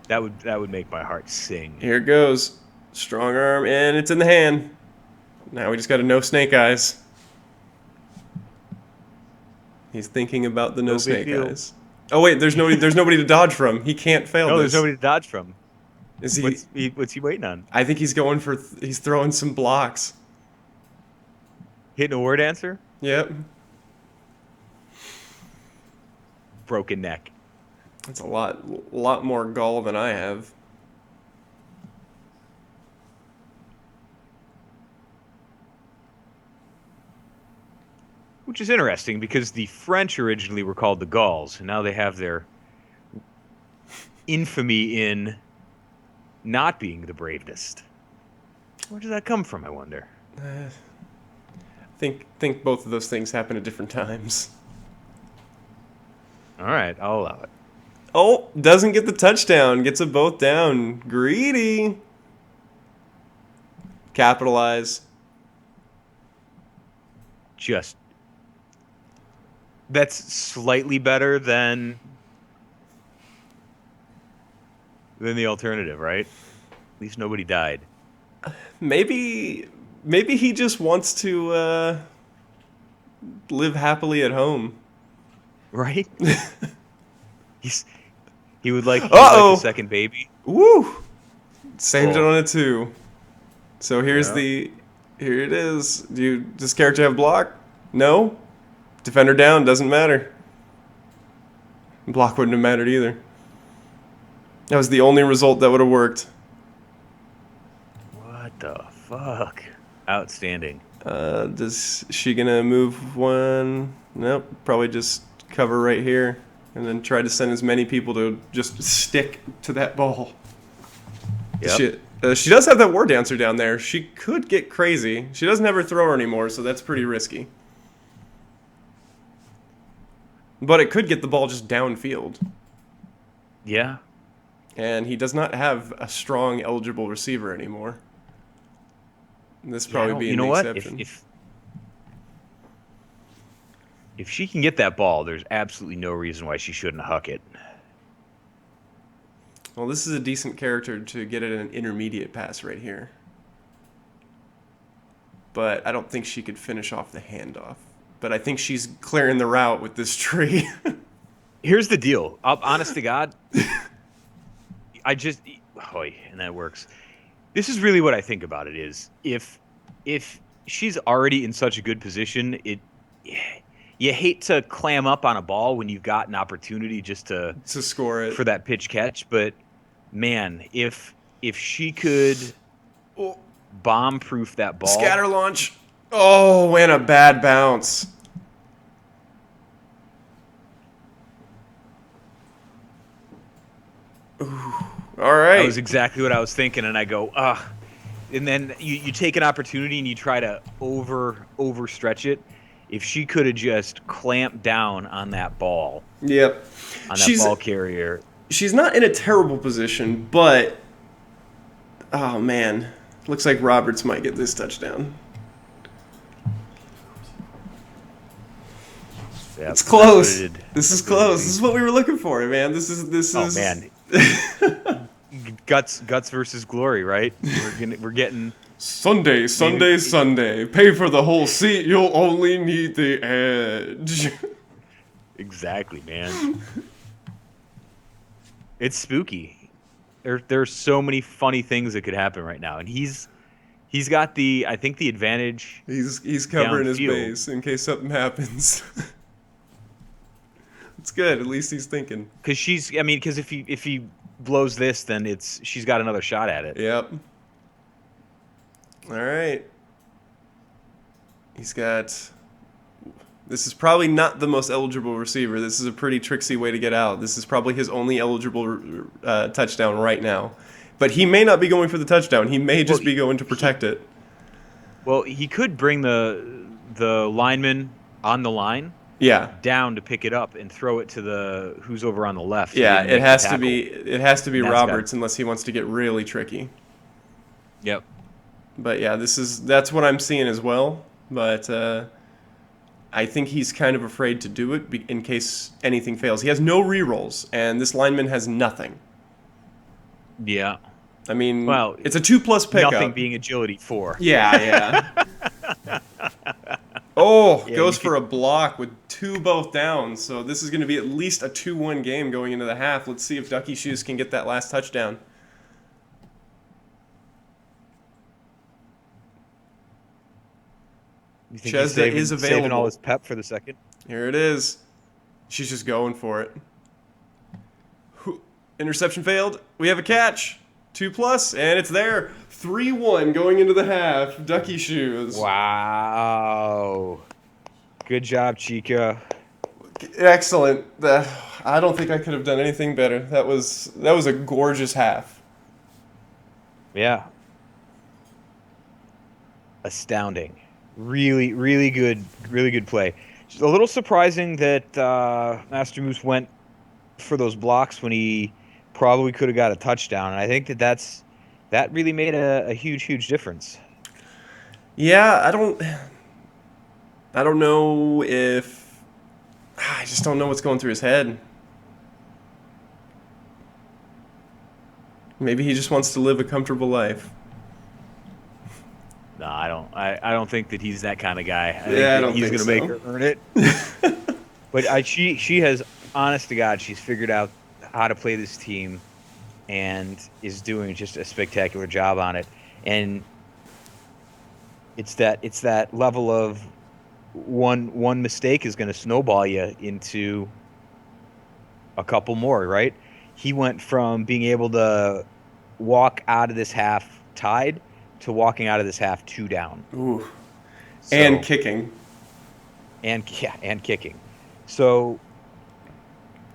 That would make my heart sing.
Here it goes. Strong arm, and it's in the hand. Now we just got to know Snake Eyes. He's thinking about the no
No big
snake
deal.
eyes. Oh wait, there's nobody to dodge from. He can't fail
No,
this.
there's nobody to dodge from.
Is he?
What's he waiting on?
I think he's going for. He's throwing some blocks.
Hitting a word answer?
Yep.
Broken neck.
That's a lot more gall than I have.
Which is interesting because the French originally were called the Gauls, and now they have their infamy in not being the bravest. Where does that come from, I wonder?
Think both of those things happen at different times.
All right, I'll allow it.
Oh, doesn't get the touchdown. Gets it both down. Greedy. Capitalize.
Just that's slightly better than the alternative, right? At least nobody died.
Maybe he just wants to live happily at home.
Right? He would like a second baby.
Woo! Saved it
Cool.
on a 2. So here it is. Does this character have block? No? Defender down, doesn't matter. Block wouldn't have mattered either. That was the only result that would have worked.
What the fuck? Outstanding.
Is she gonna move one? Nope, probably just cover right here. And then try to send as many people to just stick to that ball.
Yep.
She does have that war dancer down there. She could get crazy. She doesn't have her thrower anymore, so that's pretty risky. But it could get the ball just downfield.
Yeah.
And he does not have a strong eligible receiver anymore. This probably being the exception.
If she can get that ball, there's absolutely no reason why she shouldn't huck it.
Well, this is a decent character to get at an intermediate pass right here. But I don't think she could finish off the handoff. But I think she's clearing the route with this tree.
Here's the deal. Honest to God, and that works. This is really what I think about it is if she's already in such a good position, you hate to clam up on a ball when you've got an opportunity just to
score it
for that pitch catch, but man, if she could bomb proof that ball.
Scatter launch. Oh, and a bad bounce. Ooh. All right.
That was exactly what I was thinking, and I go, and then you take an opportunity and you try to overstretch it. If she could have just clamped down on that ball.
Yep.
On that ball carrier.
She's not in a terrible position, but oh man. Looks like Roberts might get this touchdown.
Yep.
It's close. This is close. This is what we were looking for, man. This is
Oh man. Guts versus glory, right? We're getting
Sunday. Pay for the whole seat. You'll only need the edge.
Exactly, man. It's spooky. There's so many funny things that could happen right now, and he's got the advantage.
He's covering his
downfield.
base in case something happens. It's good. At least he's thinking.
Because if he blows this, then she's got another shot at it.
Yep. All right. He's got. This is probably not the most eligible receiver. This is a pretty tricksy way to get out. This is probably his only eligible touchdown right now. But he may not be going for the touchdown. He may just be going to protect it.
Well, he could bring the lineman on the line down to pick it up and throw it to the who's over on the left.
Yeah, it has to be Roberts unless he wants to get really tricky.
Yep.
But yeah, that's what I'm seeing as well. But I think he's kind of afraid to do it in case anything fails. He has no rerolls, and this lineman has nothing.
Yeah.
I mean,
well,
it's a 2+ pickup.
Nothing being agility 4.
Yeah. Goes for a block with 2 both down. So this is going to be at least a 2-1 game going into the half. Let's see if Ducky Shoes can get that last touchdown.
You think
Chesda is available.
Saving all his pep for the second?
Here it is. She's just going for it. Interception failed. We have a catch. 2+, and it's there. 3-1 going into the half. Ducky Shoes.
Wow. Good job, Chica.
Excellent. I don't think I could have done anything better. That was a gorgeous half.
Yeah. Astounding. Really, really good play. It's a little surprising that Master Moose went for those blocks when he probably could have got a touchdown, and I think that really made a huge difference.
Yeah, I don't know if I just don't know what's going through his head. Maybe he just wants to live a comfortable life.
No, I don't think that he's that kind of guy.
I don't
he's
think
gonna make her earn it. But she has, honest to God, she's figured out how to play this team and is doing just a spectacular job on it. And it's that level of one mistake is going to snowball you into a couple more, right? He went from being able to walk out of this half tied to walking out of this half 2 down.
Ooh. So, and kicking.
And kicking. So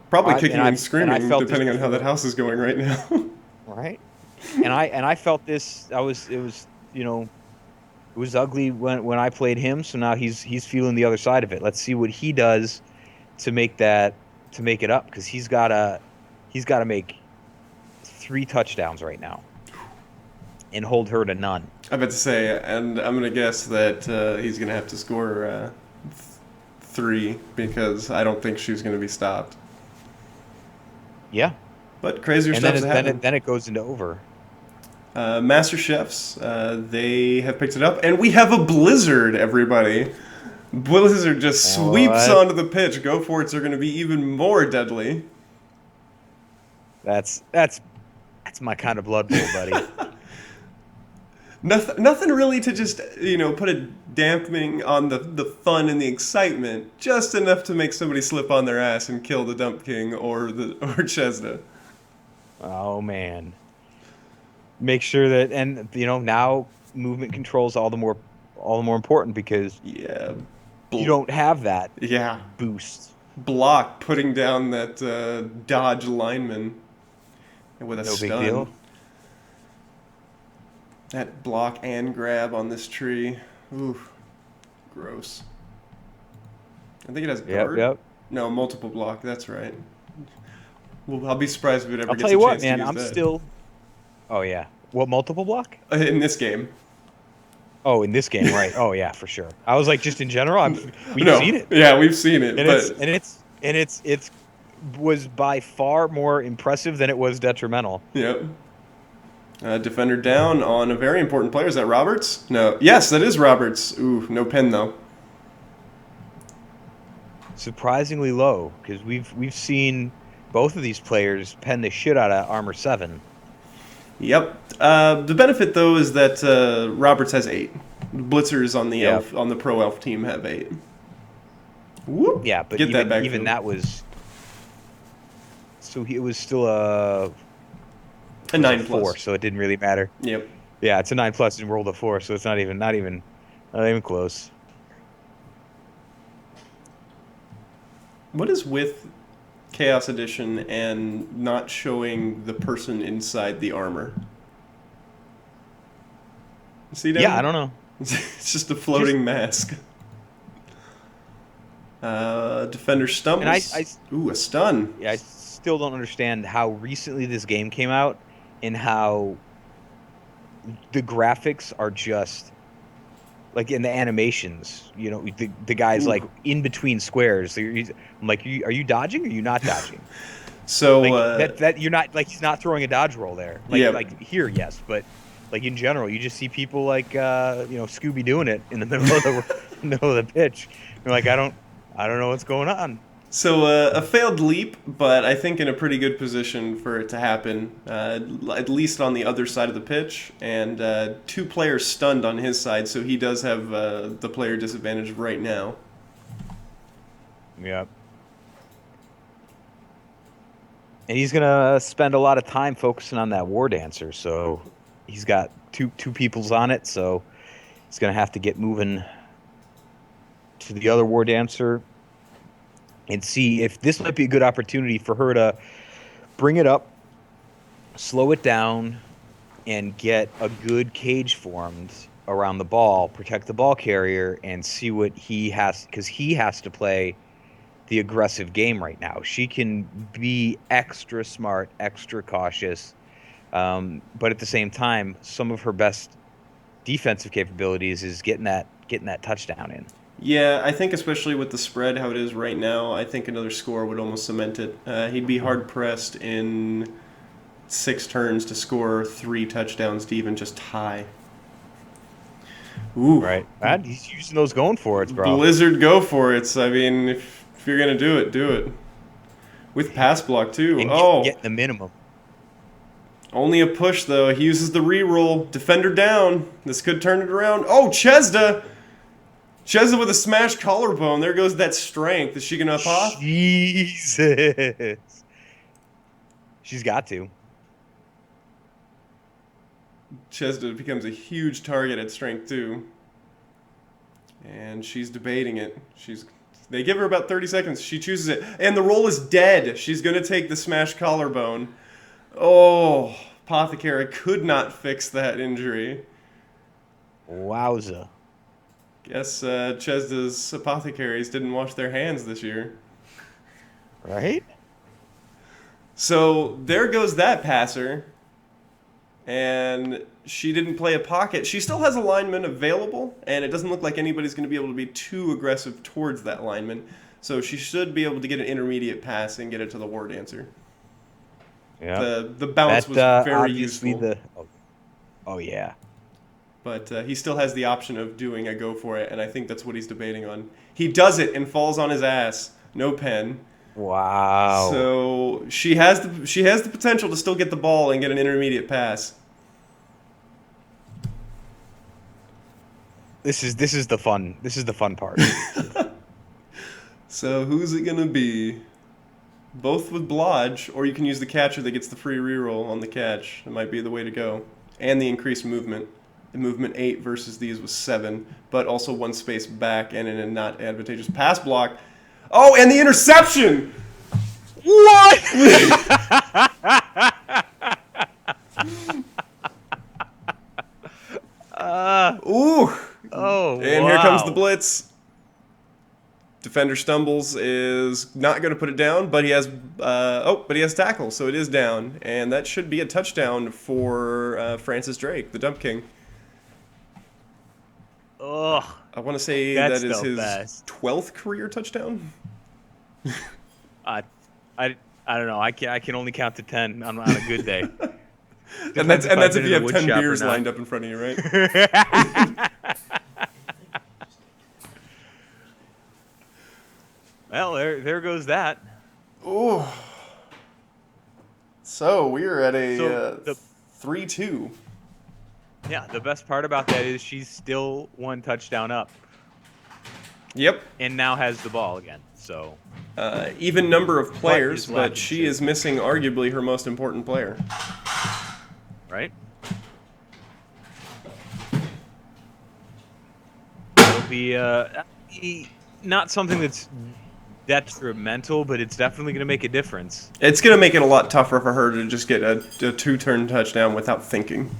probably kicking and screaming, depending on how that
before.
house is going right now.
Right. And I felt this. It was ugly when I played him. So now he's feeling the other side of it. Let's see what he does to make it up, because he's got to make 3 touchdowns right now and hold her to none.
I bet to say, and I'm gonna guess that he's gonna have to score 3, because I don't think she's gonna be stopped.
Yeah.
But crazier stuff happen.
Then it goes into over.
Master Chefs, they have picked it up, and we have a blizzard, everybody. Blizzard just sweeps onto the pitch. Go for it's are going to be even more deadly.
That's my kind of Blood Bowl, buddy.
Nothing really to just, put a dampening on the fun and the excitement. Just enough to make somebody slip on their ass and kill the Dump King or Chesna.
Oh man. Make sure that, and now movement control's all the more important, because
you
don't have that boost.
Block putting down that dodge lineman with a stun.
No big deal.
That block and grab on this tree. Ooh, gross. I think it has guard.
Yep.
No, multiple block. That's right. Well, I'll be surprised if it ever
I'll
gets
tell you
a
what,
chance
man.
to use
I'm
that.
still. Oh yeah. What, multiple block?
In this game.
Oh, in this game, right? Oh yeah, for sure. I was like, just in general. We've seen it.
Yeah, we've seen it.
And it's was by far more impressive than it was detrimental.
Yep. Defender down on a very important player. Is that Roberts? No. Yes, that is Roberts. Ooh, no pen though.
Surprisingly low, because we've seen both of these players pen the shit out of Armor 7.
Yep. The benefit though is that Roberts has 8. Blitzers on the elf on the pro elf team have 8. Whoop.
Yeah, but even that was. So it was still a 9+, so it didn't really matter.
Yep.
Yeah, it's a 9+ and rolled a 4, so it's not even close.
What is with Chaos Edition and not showing the person inside the armor? See that?
Yeah, I don't know.
It's just a floating mask. Defender stumbles. Ooh, a stun.
Yeah, I still don't understand how recently this game came out and how the graphics are just like in the animations. The guy's like in between squares. So I'm like, are you dodging or are you not dodging?
So
that you're not, like, he's not throwing a dodge roll there. Like here, yes, but like in general, you just see people like Scooby doing it in the middle of the pitch. You're like, I don't I don't know what's going on.
So a failed leap, but I think in a pretty good position for it to happen, at least on the other side of the pitch, and two players stunned on his side, so he does have the player disadvantage right now.
Yep. And he's gonna spend a lot of time focusing on that war dancer, so he's got two peoples on it, so he's gonna have to get moving to the other war dancer and see if this might be a good opportunity for her to bring it up, slow it down, and get a good cage formed around the ball, protect the ball carrier, and see what he has, because he has to play the aggressive game right now. She can be extra smart, extra cautious, but at the same time, some of her best defensive capabilities is getting that touchdown in.
Yeah, I think especially with the spread how it is right now, I think another score would almost cement it. He'd be hard pressed in 6 turns to score 3 touchdowns to even just tie. Ooh,
Right. And he's using those going for it, bro.
Blizzard, go for it. I mean, if you're gonna do it, do it with pass block too.
And
Oh,
get the minimum.
only a push though. He uses the reroll. Defender down. This could turn it around. Oh, Chesda. Chesda with a smashed collarbone. There goes that strength. Is she gonna pop?
Jesus. She's got to.
Chesda becomes a huge target at strength too. And she's debating it. They give her about 30 seconds. She chooses it. And the roll is dead. She's going to take the smashed collarbone. Oh, Apothecary could not fix that injury.
Wowza.
Guess Chesda's apothecaries didn't wash their hands this year.
Right?
So there goes that passer. And she didn't play a pocket. She still has a lineman available, and it doesn't look like anybody's going to be able to be too aggressive towards that lineman. So she should be able to get an intermediate pass and get it to the war dancer.
Yeah.
The bounce was very useful.
Oh, yeah.
But he still has the option of doing a go for it, and I think that's what he's debating on. He does it and falls on his ass. No pen.
Wow.
So she has the potential to still get the ball and get an intermediate pass.
This is the fun part.
So who's it gonna be? Both with Blodge, or you can use the catcher that gets the free reroll on the catch. It might be the way to go. And the increased movement. The movement 8 versus these was 7, but also 1 space back and in a not advantageous pass block. Oh, and the interception!
What?
Ooh!
Oh,
And
wow.
here comes the blitz. Defender stumbles, is not going to put it down, but he has tackle, so it is down, and that should be a touchdown for Francis Drake, the Dump King.
Ugh.
I want to say
That's
that is
the
his
best.
12th career touchdown.
I don't know. I can only count to 10 on a good day.
and that's if you have 10
shop or
beers
not.
lined up in front of you, right?
Well, there goes that.
Ooh. So we're at a
So
3-2.
Yeah, the best part about that is she's still 1 touchdown up
Yep.
and now has the ball again. So
Even number of players,
is
but
lacking
she
too.
is missing arguably her most important player.
right? It'll be not something that's detrimental, but it's definitely going to make a difference.
It's going to make it a lot tougher for her to just get a 2-turn touchdown without thinking.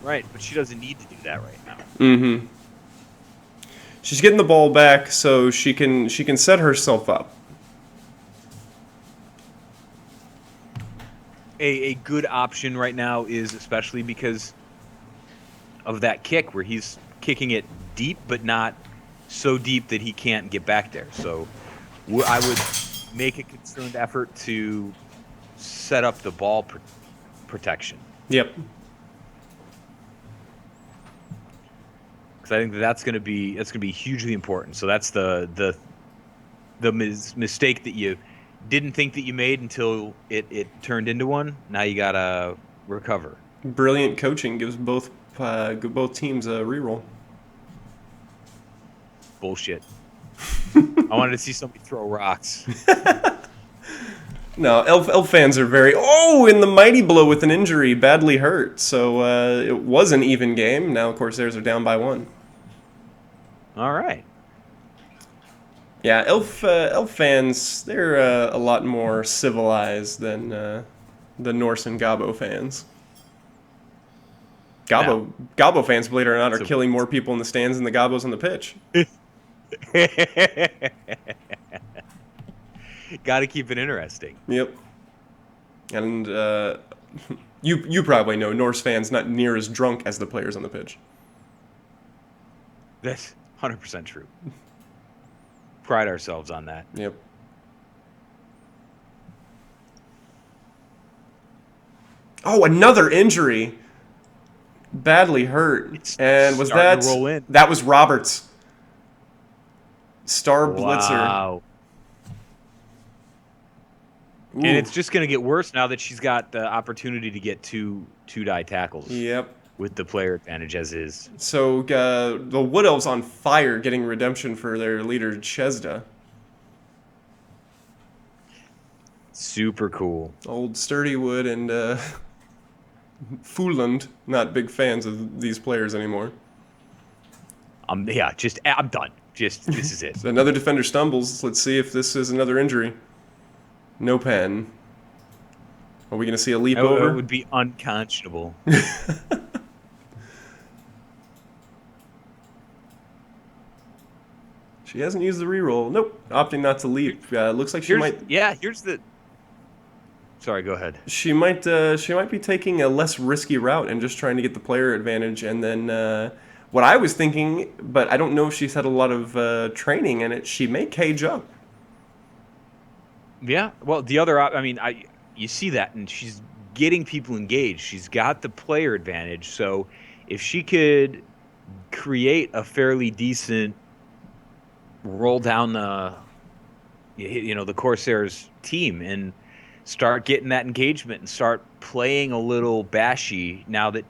Right, but she doesn't need to do that right now.
Mm-hmm. She's getting the ball back so she can set herself up.
A good option right now is, especially because of that kick where he's kicking it deep, but not so deep that he can't get back there. So I would make a concerted effort to set up the ball protection.
Yep.
Because I think that's going to be hugely important. So that's the the mistake that you didn't think that you made until it turned into one. Now you gotta recover.
Brilliant coaching gives both teams a reroll.
Bullshit. I wanted to see somebody throw rocks.
No, elf fans are very... Oh, in the mighty blow with an injury, badly hurt. So it was an even game. Now, Coarse Heirs are down by 1.
All right.
Yeah, elf fans, they're a lot more civilized than the Norse and Gabo fans. Gabo fans, believe it or not, are killing more people in the stands than the Gabos on the pitch.
Got to keep it interesting.
Yep. And you probably know Norse fans not near as drunk as the players on the pitch.
That's 100% true. Pride ourselves on that.
Yep. Oh, another injury. Badly hurt. And was that...
Roll in.
That was Roberts. Star Blitzer.
Wow. And it's just going to get worse now that she's got the opportunity to get two die tackles.
Yep.
With the player advantage as is.
So the Wood Elves on fire, getting redemption for their leader Chesda.
Super cool.
Old Sturdy Wood and Fuland, not big fans of these players anymore.
Yeah, I'm done. This is it.
Another defender stumbles. Let's see if this is another injury. No pen. Are we going to see a leap over?
It would be unconscionable.
She hasn't used the reroll. Nope. Opting not to leap. Looks like she might...
Yeah, here's the... Sorry, go ahead.
She might be taking a less risky route and just trying to get the player advantage. And then what I was thinking, but I don't know if she's had a lot of training in it, she may cage up.
Yeah, well, the other... you see that, and she's getting people engaged. She's got the player advantage. So if she could create a fairly decent roll down the Coarse Heirs team and start getting that engagement and start playing a little bashy now that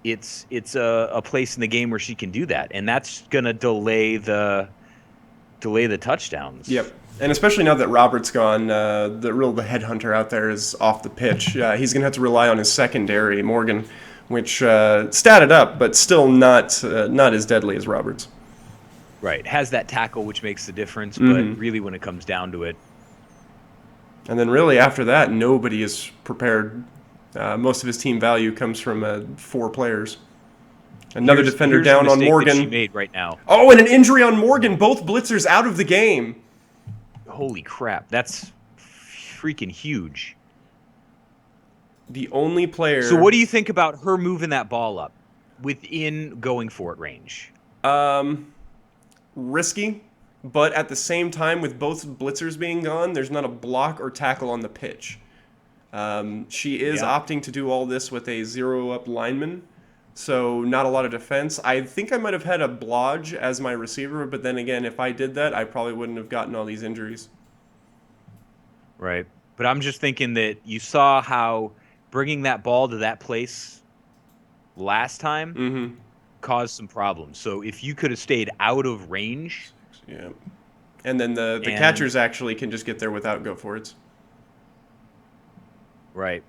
it's a place in the game where she can do that, and that's gonna delay the touchdowns.
Yep. And especially now that Robert's gone, the headhunter out there is off the pitch. He's going to have to rely on his secondary, Morgan, which statted up, but still not as deadly as Roberts.
Right. Has that tackle, which makes the difference, but really when it comes down to it.
And then really after that, nobody is prepared. Most of his team value comes from 4 players. Here's defender down on Morgan.
That she made right now.
Oh, and an injury on Morgan. Both blitzers out of the game.
Holy crap. That's freaking huge.
The only player...
So what do you think about her moving that ball up within going for it range?
Risky, but at the same time, with both blitzers being gone, there's not a block or tackle on the pitch. She is opting to do all this with a 0-up lineman, so not a lot of defense. I think I might have had a blodge as my receiver, but then again, if I did that, I probably wouldn't have gotten all these injuries.
Right. But I'm just thinking that you saw how bringing that ball to that place last time caused some problems. So if you could have stayed out of range...
Yeah. And then the catchers actually can just get there without go-for-its.
Right.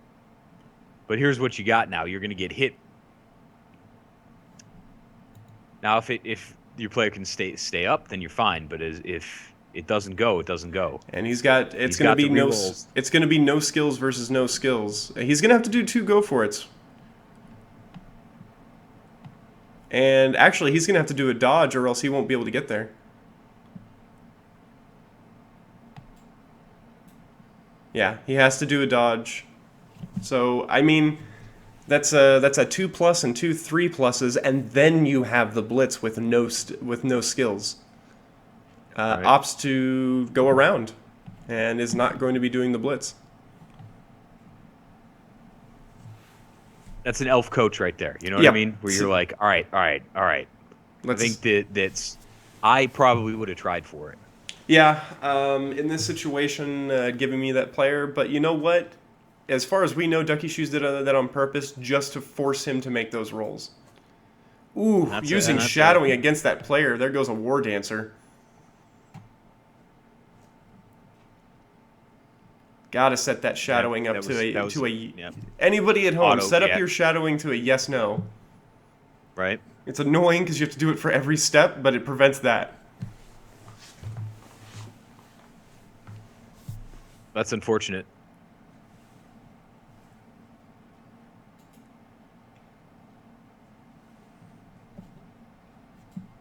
But here's what you got now. You're going to get hit. Now, if your player can stay up, then you're fine. But if it doesn't go, it doesn't go.
And it's going to be no skills versus no skills. He's going to have to do 2 go-for-its. And actually, he's going to have to do a dodge, or else he won't be able to get there. Yeah, he has to do a dodge. So, I mean, that's a 2+ and 2 3+, and then you have the blitz with no skills.
Right.
Opts to go around, and is not going to be doing the blitz.
That's an elf coach right there. You know what I mean? Where you're like, all right. I think I probably would have tried for it.
Yeah, in this situation, giving me that player. But you know what? As far as we know, Ducky Shoes did that on purpose just to force him to make those rolls. Ooh, using
That's a
shadowing against that player. There goes a War Dancer. Gotta set that
yeah.
shadowing up
That was
to a.
yeah.
Anybody at home,
Auto
set up
yeah.
your shadowing to a yes no.
Right.
It's annoying because you have to do it for every step, but it prevents that.
That's unfortunate.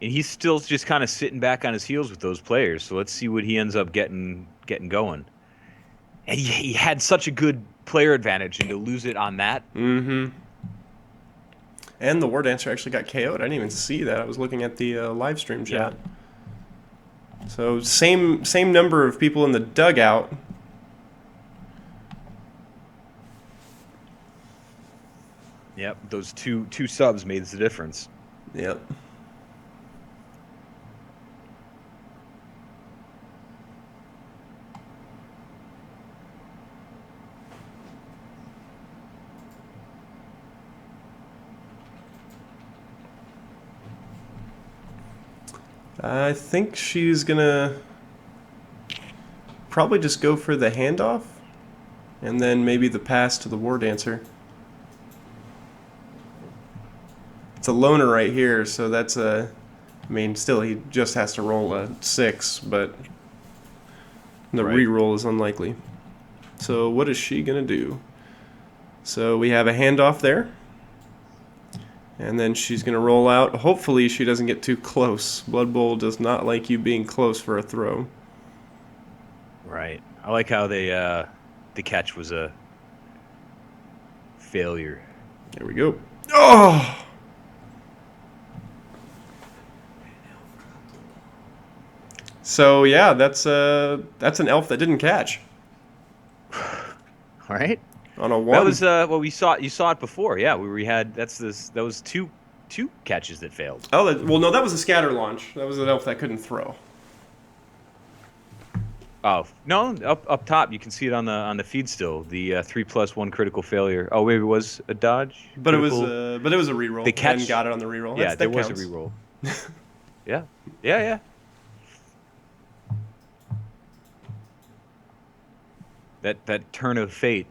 And he's still just kind of sitting back on his heels with those players. So let's see what he ends up getting going. And he had such a good player advantage, and to lose it on that.
Mm-hmm. And the War Dancer actually got KO'd. I didn't even see that. I was looking at the live stream chat.
Yeah.
So same number of people in the dugout.
Yep, those two subs made the difference.
Yep. I think she's gonna probably just go for the handoff, and then maybe the pass to the War Dancer. It's a loner right here, so that's a. I mean, still he just has to roll a 6, but the
Right.
reroll is unlikely. So what is she gonna do? So we have a handoff there. And then she's going to roll out. Hopefully she doesn't get too close. Blood Bowl does not like you being close for a throw.
Right. I like how the catch was a failure.
There we go. Oh! So yeah, that's an elf that didn't catch
All right.
on a 1.
That was well, you saw it before. Yeah, we had that was two catches that failed.
Oh, well, no, that was a scatter launch. That was an elf that couldn't throw.
Oh no, up top you can see it on the feed still. The 3+1 critical failure. Oh, maybe it was a dodge.
But
critical.
it was a reroll.
The catch
and got it on the reroll.
Yeah, there was a
counts.
reroll. Yeah. That turn of fate.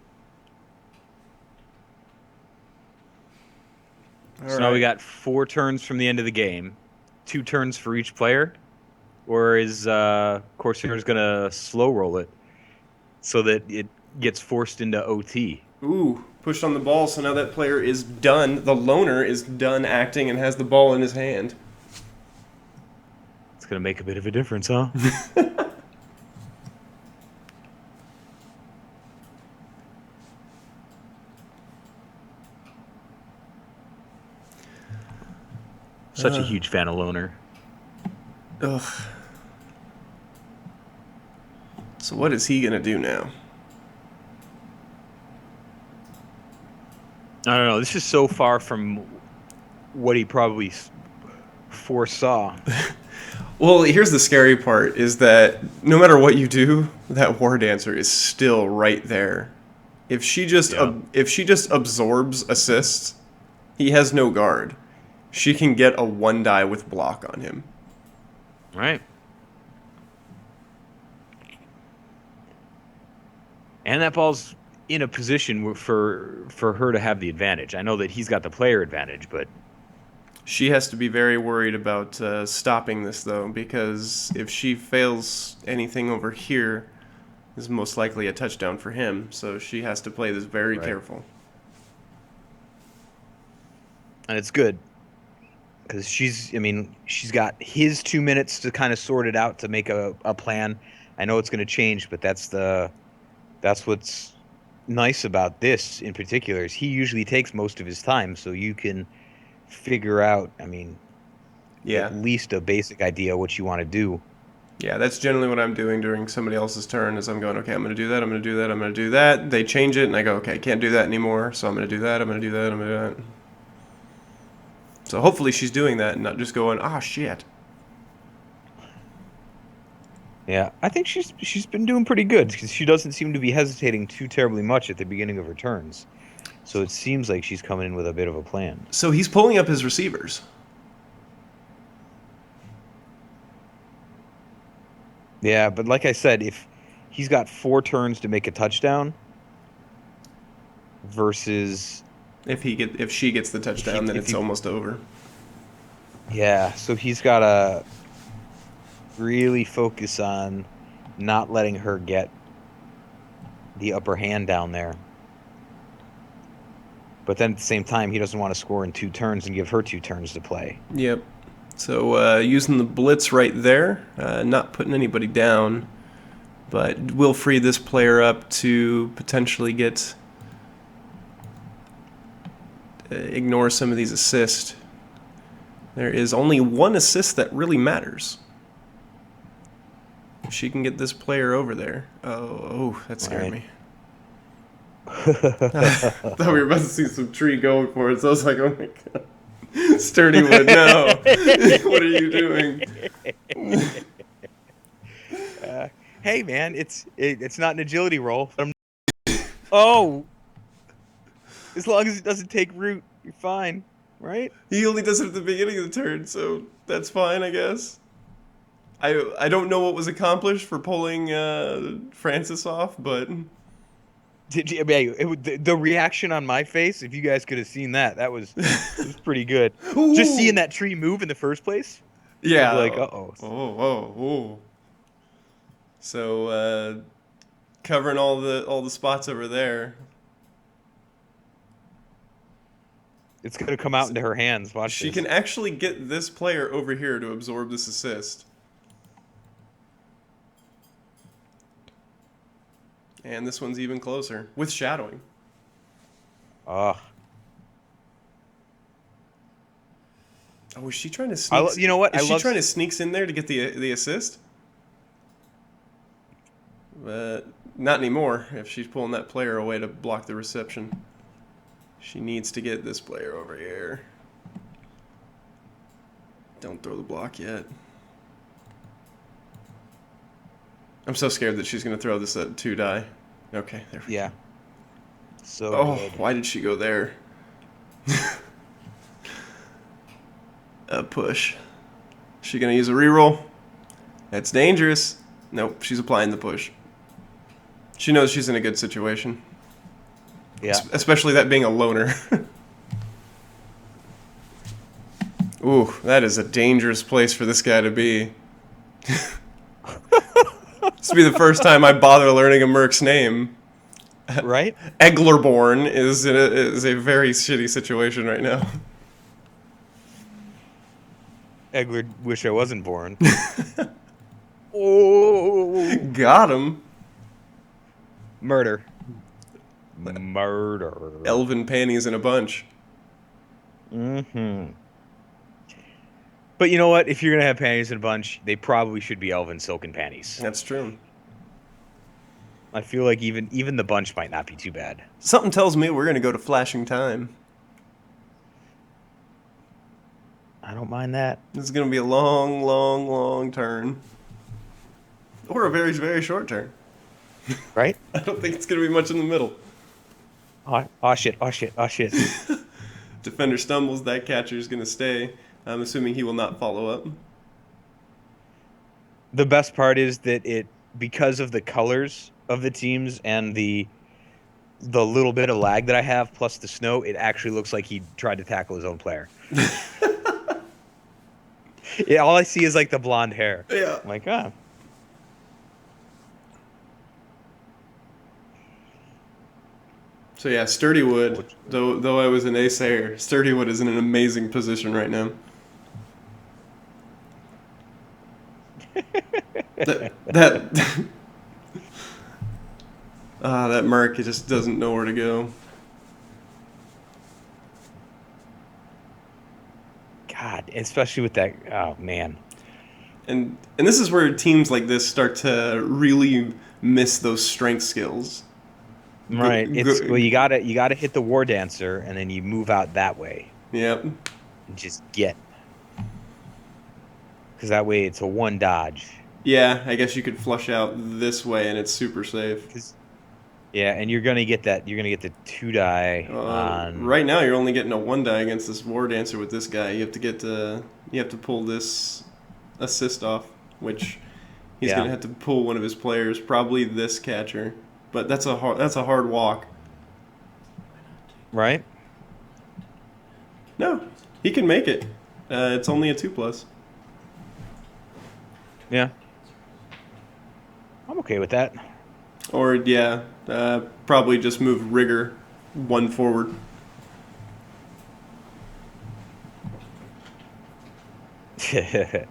So now we got 4 turns from the end of the game, 2 turns for each player, or is Coarse Heirs gonna slow roll it so that it gets forced into OT?
Ooh, pushed on the ball, so now that player is done. The loner is done acting and has the ball in his hand.
It's gonna make a bit of a difference, huh? Such a huge fan of loner.
Ugh. So what is he gonna do now?
I don't know. This is so far from what he probably foresaw.
Well, here's the scary part: is that no matter what you do, that War Dancer is still right there. If she just absorbs assists, he has no guard. She can get a 1-die with block on him.
Right. And that ball's in a position for her to have the advantage. I know that he's got the player advantage, but
She has to be very worried about stopping this, though, because if she fails anything over here, is most likely a touchdown for him. So she has to play this very careful.
and it's good because she's got his 2 minutes to kind of sort it out to make a plan. I know it's going to change, but that's what's nice about this in particular is he usually takes most of his time, so you can figure out, at least a basic idea what you want to do.
Yeah, that's generally what I'm doing during somebody else's turn is I'm going, okay, I'm going to do that, I'm going to do that, I'm going to do that. They change it, and I go, okay, I can't do that anymore, so I'm going to do that, I'm going to do that, I'm going to do that. So hopefully she's doing that and not just going, ah, shit.
Yeah, I think she's been doing pretty good because she doesn't seem to be hesitating too terribly much at the beginning of her turns. So it seems like she's coming in with a bit of a plan.
So he's pulling up his receivers.
Yeah, but like I said, if he's got 4 turns to make a touchdown versus
If she gets the touchdown, then
if
it's
he
almost over.
yeah, so he's got to really focus on not letting her get the upper hand down there. But then at the same time, he doesn't want to score in 2 turns and give her 2 turns to play.
Yep. So using the blitz right there, not putting anybody down, but will free this player up to potentially get ignore some of these assists. There is only one assist that really matters. If she can get this player over there. Oh, that scared me. I thought we were about to see some tree going for it, so I was like, oh my god. Sturdy wood, no. What are you doing?
Hey man, it's not an agility roll. Oh, as long as it doesn't take root, you're fine, right?
He only does it at the beginning of the turn, so that's fine, I guess. I don't know what was accomplished for pulling Francis off, but
Did you? I mean, the reaction on my face, if you guys could have seen that, that was pretty good. Just seeing that tree move in the first place.
Yeah.
Like, uh-oh.
Oh. So covering all the spots over there.
It's gonna come out into her hands. Watch
She
this.
can actually get this player over here to absorb this assist. And this one's even closer with shadowing.
Ugh.
Oh, is she trying to sneak?
You know what?
Is she trying to sneaks in there to get the assist? Not anymore. If she's pulling that player away to block the reception, she needs to get this player over here. Don't throw the block yet. I'm so scared that she's going to throw this at 2 die. Okay, there we go.
Yeah. So.
Oh, why did she go there? A push. Is she going to use a reroll? That's dangerous. Nope, she's applying the push. She knows she's in a good situation.
Yeah.
Especially that being a loner. Ooh, that is a dangerous place for this guy to be. This will be the first time I bother learning a Merc's name.
Right?
Eglerborn is a very shitty situation right now.
Egler, wish I wasn't born. Oh,
got him.
Murder.
Elven panties in a bunch.
Mm-hmm. But you know what? If you're gonna have panties in a bunch, they probably should be elven silken panties.
That's true.
I feel like even the bunch might not be too bad.
Something tells me we're gonna go to flashing time.
I don't mind that.
This is gonna be a long turn. Or a very, very short turn.
Right?
I don't think it's gonna be much in the middle.
Oh shit.
Defender stumbles, that catcher's gonna stay. I'm assuming he will not follow up.
The best part is that because of the colors of the teams and the little bit of lag that I have plus the snow, it actually looks like he tried to tackle his own player. Yeah, all I see is like the blonde hair.
Yeah.
I'm like, ah.
So yeah, Sturdywood, though I was an naysayer, Sturdywood is in an amazing position right now. that that Merc, it just doesn't know where to go.
God, especially with that. Oh man.
And this is where teams like this start to really miss those strength skills.
Right. Well, you gotta hit the War Dancer, and then you move out that way.
Yep.
And just get. Because that way it's a one dodge.
Yeah, I guess you could flush out this way and it's super safe.
'Cause- yeah, and you're gonna get that. You're gonna get the 2 die on.
Right now, you're only getting a 1 die against this War Dancer with this guy. You have to pull this assist off, which he's
Yeah.
gonna have to pull one of his players, probably this catcher. But that's a hard walk.
Right.
No, he can make it. It's only a 2+.
Yeah. I'm okay with that.
Or yeah, probably just move Rigger 1 forward.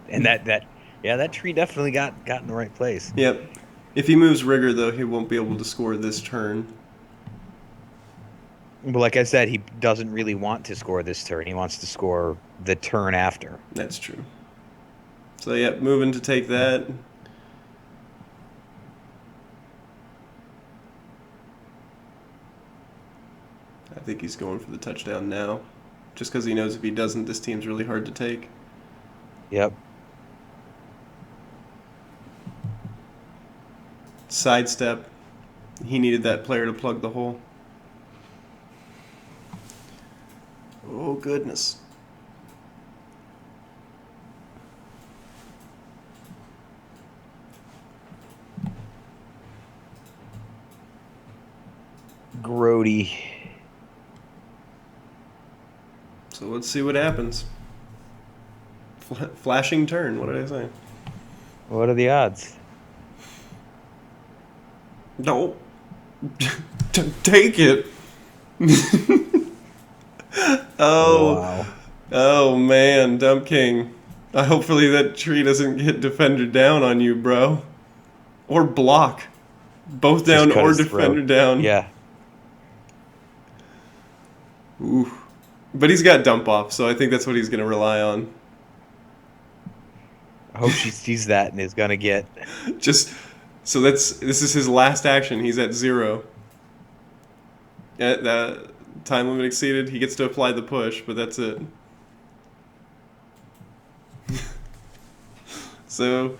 And that tree definitely got in the right place.
Yep. If he moves Rigger though, he won't be able to score this turn.
But like I said, he doesn't really want to score this turn. He wants to score the turn after.
That's true. So yeah, moving to take that. I think he's going for the touchdown now, just because he knows if he doesn't, this team's really hard to take.
Yep.
Sidestep. He needed that player to plug the hole. Oh, goodness.
Grody.
So let's see what happens. Flashing turn. What did I say?
What are the odds?
No. Take it. Oh.
Wow.
Oh, man. Dump King. Hopefully that tree doesn't get defender down on you, bro. Or block. Both down
Just cut
or
his
defender
throat.
down.
Yeah.
Ooh. But he's got dump off, so I think that's what he's going to rely on.
I hope she sees that and is gonna get.
Just so this is his last action. He's at 0. That time limit exceeded. He gets to apply the push, but that's it. So,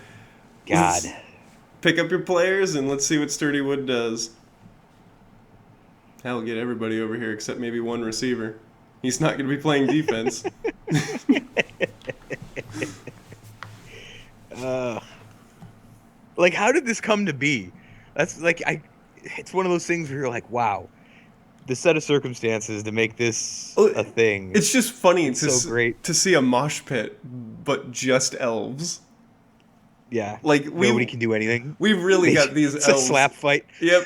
God.
pick up your players and let's see what Sturdy Wood does. Hell, get everybody over here except maybe one receiver. He's not going to be playing defense.
Like, how did this come to be? That's like It's one of those things where you're like, wow, the set of circumstances to make this a thing.
It's just funny
so great
to see a mosh pit, but just elves.
Yeah,
Like
nobody can do anything.
We've really got these
it's
elves.
a slap fight.
Yep.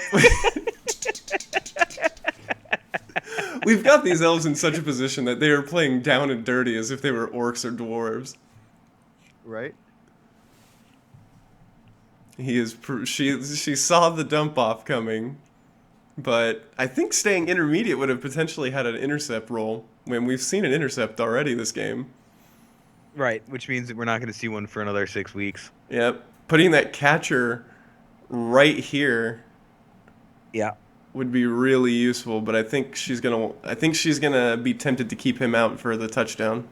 We've got these elves in such a position that they are playing down and dirty as if they were orcs or dwarves.
Right.
She saw the dump off coming, but I think staying intermediate would have potentially had an intercept roll when we've seen an intercept already this game.
Right, which means that we're not going to see one for another 6 weeks.
Yep. Putting that catcher right here
Yeah.
would be really useful, but I think she's gonna be tempted to keep him out for the touchdown.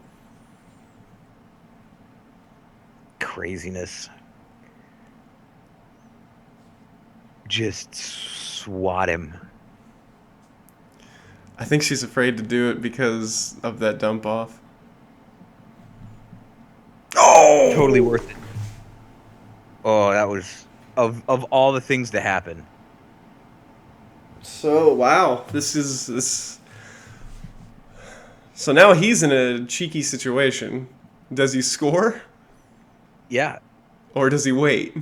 Craziness. Just swat him.
I think she's afraid to do it because of that dump off. Oh!
Totally worth it. Oh, that was of all the things to happen.
So, wow, this. So now he's in a cheeky situation. Does he score
Yeah.
or does he wait?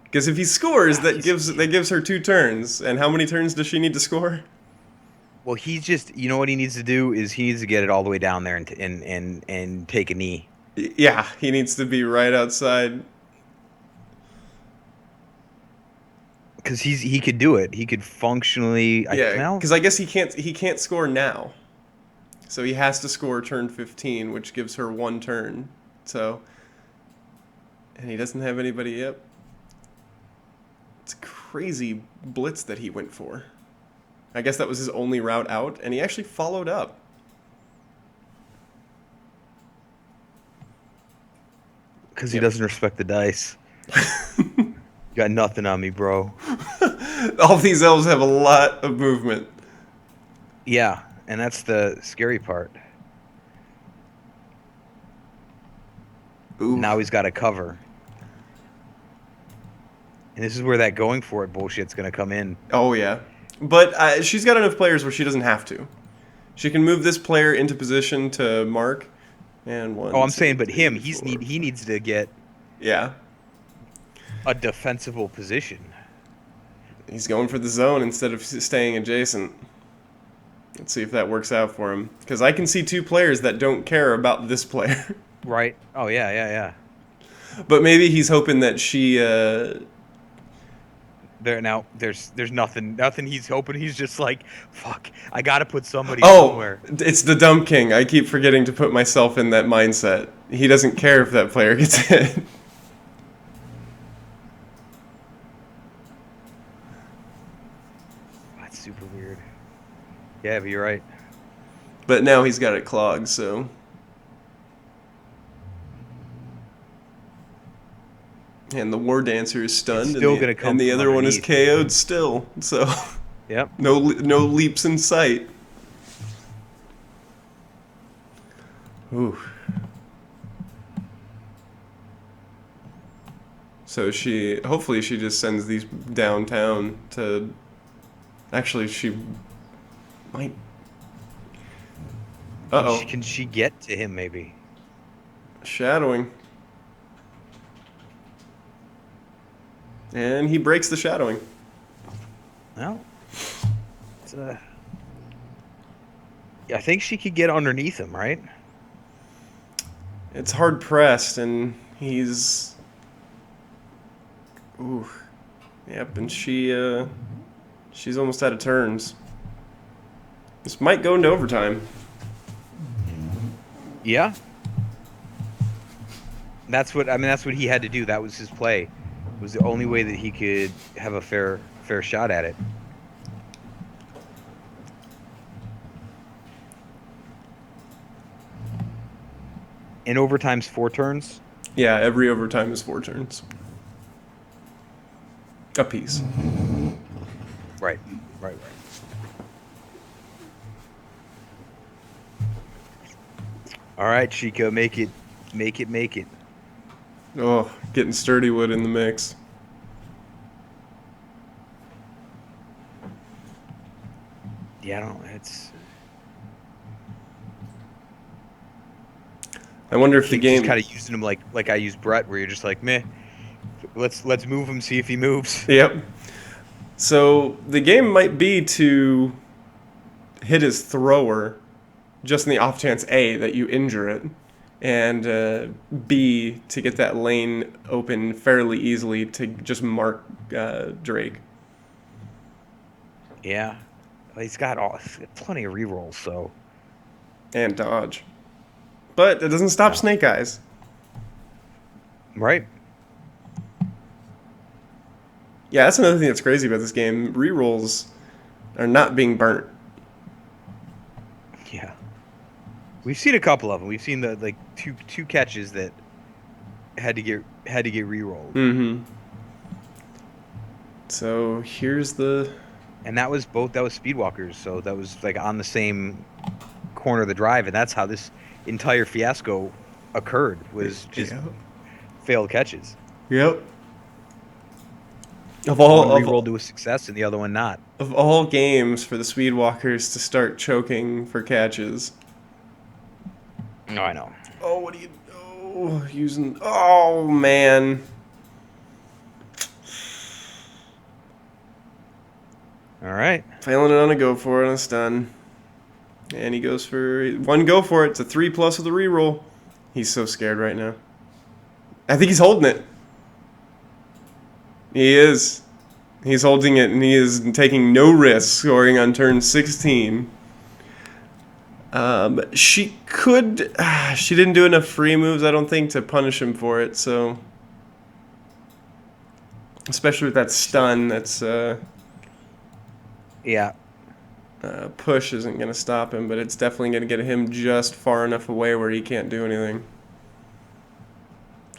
Because if he scores, that gives her 2 turns. And how many turns does she need to score?
Well, you know what he needs to do is he needs to get it all the way down there and take a knee.
Yeah, he needs to be right outside.
Because he could do it. He could functionally.
Yeah, because I guess he can't score now. So he has to score turn 15, which gives her 1 turn. So, and he doesn't have anybody up. It's a crazy blitz that he went for. I guess that was his only route out, and he actually followed up.
Because he doesn't respect the dice. You got nothing on me, bro.
All these elves have a lot of movement.
Yeah, and that's the scary part.
Ooh.
Now he's got to cover. And this is where that going for it bullshit's going to come in.
Oh, yeah. But she's got enough players where she doesn't have to. She can move this player into position to mark. And one.
Oh, I'm
two,
saying, but
three,
him,
four.
he needs to get
Yeah.
a defensible position.
He's going for the zone instead of staying adjacent. Let's see if that works out for him. Because I can see two players that don't care about this player.
Right? Oh, yeah.
But maybe he's hoping that she...
There's nothing he's hoping. He's just like, fuck, I got to put somebody
Oh,
somewhere.
it's the dumb king. I keep forgetting to put myself in that mindset. He doesn't care if that player gets hit.
That's super weird. Yeah, but you're right.
But now he's got it clogged, so... And the War Dancer is stunned,
Still gonna come
and the
from
other one is
underneath.
KO'd still. So,
Yep.
no leaps in sight. Ooh. So hopefully she just sends these downtown to... Actually, she might... Uh-oh.
Can she get to him, maybe?
Shadowing. And he breaks the shadowing.
Well, it's, I think she could get underneath him, right?
It's hard pressed, and he's... Ooh. Yep, and she's almost out of turns. This might go into overtime.
Yeah. That's what he had to do. That was his play. It was the only way that he could have a fair shot at it. And overtime's 4 turns.
Yeah, every overtime is 4 turns. A piece.
Right. All right, Chico, make it.
Oh, getting sturdy wood in the mix.
Yeah, I don't know. It's.
I wonder if the
Keep
game...
just kind of using him like I use Brett, where you're just like, meh. Let's move him, see if he moves.
Yep. So the game might be to hit his thrower just in the off chance A, that you injure it, and B, to get that lane open fairly easily to just mark Drake.
Yeah, he's got plenty of rerolls, so.
And dodge. But it doesn't stop Snake Eyes.
Right.
Yeah, that's another thing that's crazy about this game. Rerolls are not being burnt.
Yeah. We've seen a couple of them. We've seen the two catches that had to get re-rolled.
Mm-hmm. So here's the...
And that was Speedwalkers, so that was like on the same corner of the drive, and that's how this entire fiasco occurred, was just failed catches.
Yep.
One re-rolled to a success and the other one not.
Of all games for the Speedwalkers to start choking for catches.
No, I know.
Oh, what do you... Oh, using... Oh, man.
All right.
Failing it on a go for it on a stun. And he goes for... One go for it. It's a 3+ with a reroll. He's so scared right now. I think he's holding it. He is. He's holding it, and he is taking no risks scoring on turn 16. She could... she didn't do enough free moves, I don't think, to punish him for it, so... Especially with that stun, that's...
Yeah.
Push isn't going to stop him, but it's definitely going to get him just far enough away where he can't do anything.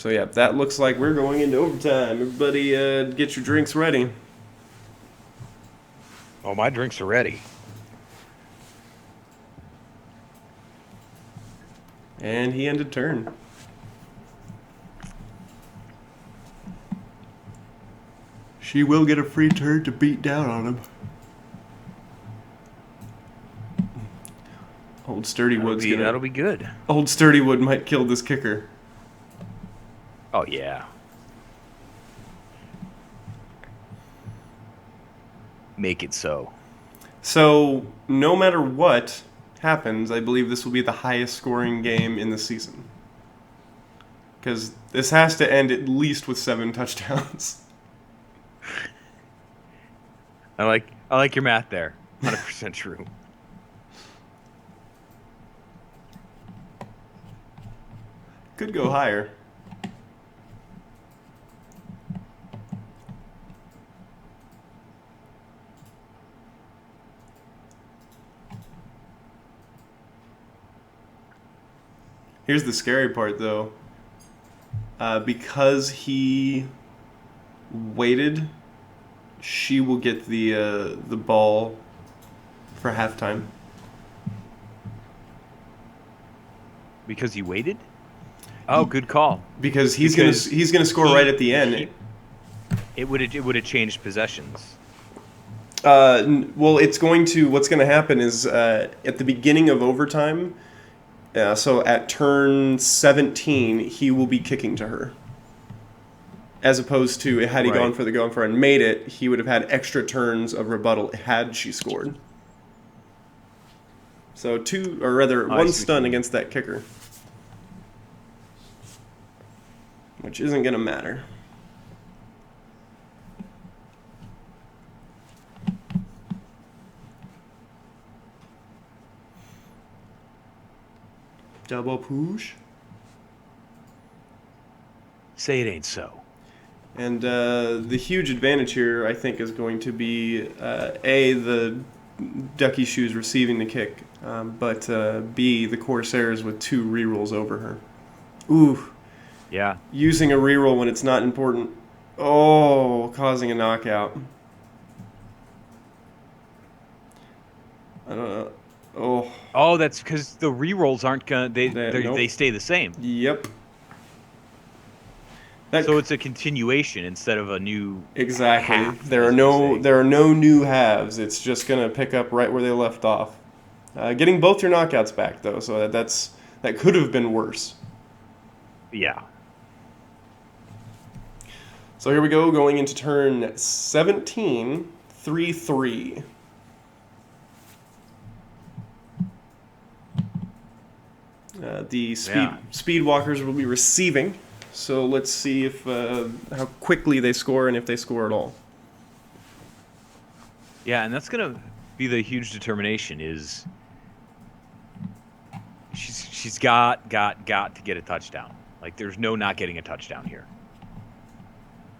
So yeah, that looks like we're going into overtime. Everybody, get your drinks ready.
Oh, my drinks are ready.
And he ended turn. She will get a free turn to beat down on him. Old Sturdy Wood's gonna.
That'll be good.
Old Sturdy Wood might kill this kicker.
Oh yeah. Make it so.
So no matter what happens, I believe this will be the highest scoring game in the season. Because this has to end at least with 7 touchdowns.
I like your math there. 100% true.
Could go higher. Here's the scary part, though. Because he waited, she will get the ball for halftime.
Because he waited? Oh, good call.
Because he's gonna score right at the end.
It would have changed possessions.
Well, it's going to. What's going to happen is at the beginning of overtime. So at turn 17, he will be kicking to her. As opposed to, had he gone for and made it, he would have had extra turns of rebuttal had she scored. So one stun against that kicker. Which isn't going to matter. Double push.
Say it ain't so.
And the huge advantage here, I think, is going to be the Ducky Shoes receiving the kick, but B, the Coarse Heirs with 2 rerolls over her. Ooh.
Yeah.
Using a reroll when it's not important. Oh, causing a knockout. I don't know.
Oh, that's because the rerolls aren't gonna. They stay the same.
Yep.
So it's a continuation instead of a new.
Exactly.
Half,
there are no new halves. It's just gonna pick up right where they left off. Getting both your knockouts back though, so that could have been worse.
Yeah.
So here we go, going into turn 17, 3-3. The Speedwalkers will be receiving, so let's see if how quickly they score and if they score at all.
Yeah, and that's gonna be the huge determination. Is she's got to get a touchdown. Like there's no not getting a touchdown here.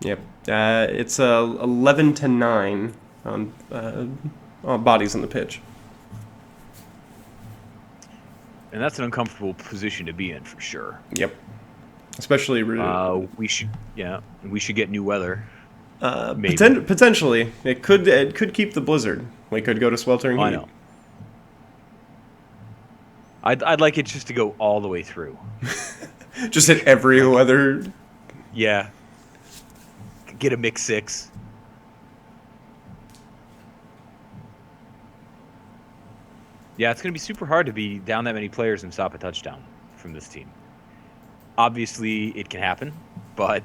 Yep, it's 11-9 on bodies on the pitch.
And that's an uncomfortable position to be in for sure.
Yep. Especially
we should get new weather.
Potentially. It could keep the blizzard. We could go to sweltering heat.
I know. I'd like it just to go all the way through.
Just hit every weather.
Yeah. Get a mix 6. Yeah, it's going to be super hard to be down that many players and stop a touchdown from this team. Obviously, it can happen, but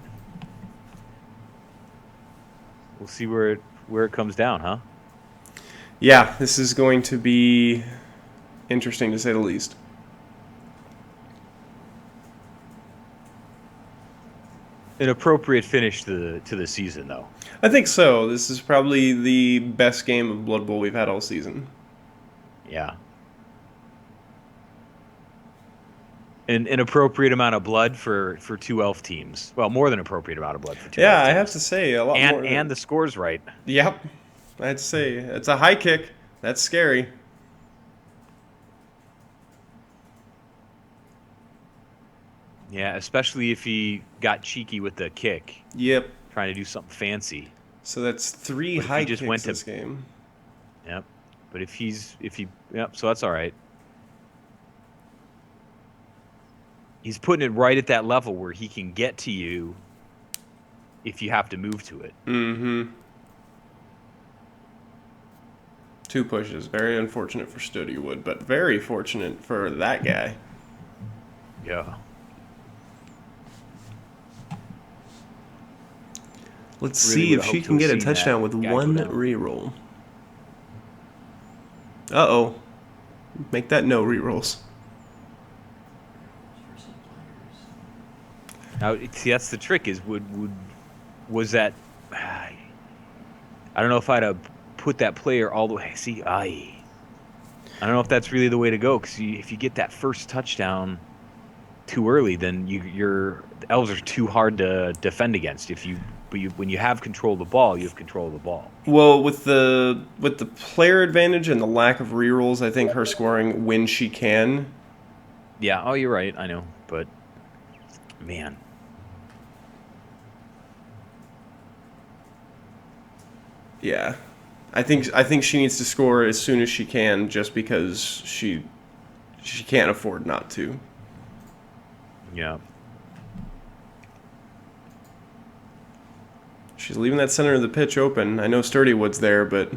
we'll see where it comes down, huh?
Yeah, this is going to be interesting to say the least.
An appropriate finish to the season, though.
I think so. This is probably the best game of Blood Bowl we've had all season.
Yeah. An appropriate amount of blood for 2 elf teams. Well, more than appropriate amount of blood for 2 elf teams.
Yeah, I have to say a lot more.
And the score's right.
Yep. I'd say it's a high kick. That's scary.
Yeah, especially if he got cheeky with the kick,
Yep.
trying to do something fancy.
So that's 3
But if he
high
just
kicks
went to,
this game.
yep. But yep. So that's all right. He's putting it right at that level where he can get to you if you have to move to it.
Mm-hmm. 2 pushes. Very unfortunate for Stoodywood, but very fortunate for that guy.
Yeah.
Let's
Really
see
would
if
have
she
hoped to
can
have
get a
seen that
touchdown with
guy go
1
down.
reroll. Uh-oh. Make that no rerolls.
Now, see, that's the trick. Is was that? I don't know if I'd have put that player all the way. See, I don't know if that's really the way to go, because if you get that first touchdown too early, then the elves are too hard to defend against. When you have control of the ball, you have control of the ball.
Well, with the player advantage and the lack of rerolls, I think her scoring when she can.
Yeah. Oh, you're right. I know, but man,
Yeah. I think she needs to score as soon as she can just because she can't afford not to.
yeah.
She's leaving that center of the pitch open. I know Sturdywood's there, but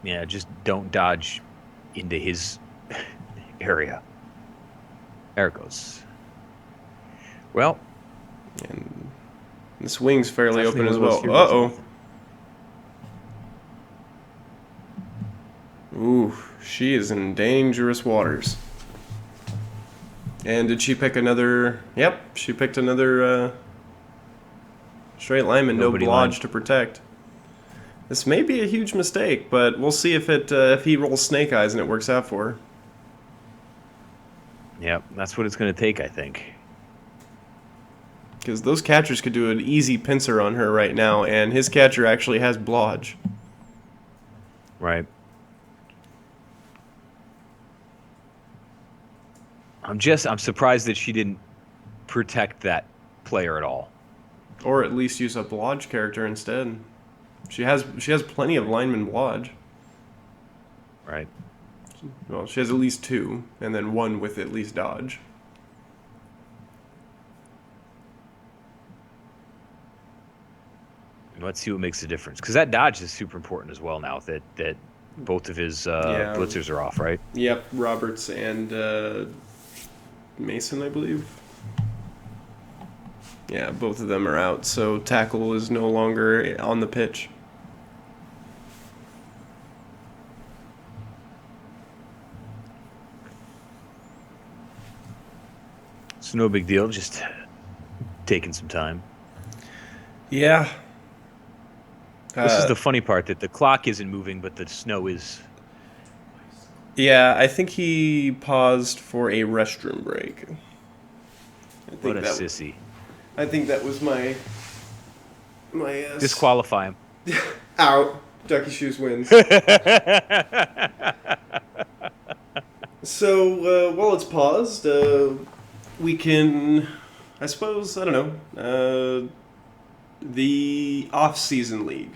Yeah, just don't dodge into his area. There it goes. Well,
and the swing's fairly
definitely
open
one
as
of those
well.
here that's
Uh-oh.
nothing.
Ooh, she is in dangerous waters. And did she pick another... Yep, she picked another straight lineman, no
Nobody line.
blodge to protect. This may be a huge mistake, but we'll see if he rolls snake eyes and it works out for her.
Yep, that's what it's going to take, I think.
Because those catchers could do an easy pincer on her right now, and his catcher actually has blodge.
Right. I'm surprised that she didn't protect that player at all.
Or at least use a blodge character instead. She has plenty of lineman blodge.
Right.
Well, she has at least 2, and then 1 with at least dodge.
Let's see what makes the difference, because that dodge is super important as well now that both of his blitzers are off, right?
Yep, Roberts and Mason, I believe. Yeah, both of them are out, so tackle is no longer on the pitch.
It's no big deal, just taking some time.
Yeah.
This is the funny part, that the clock isn't moving, but the snow is.
Yeah, I think he paused for a restroom break.
What a sissy.
I think that was my
Disqualify him.
out. Ducky Shoes wins. So while it's paused, we can, I suppose, I don't know, the off-season league.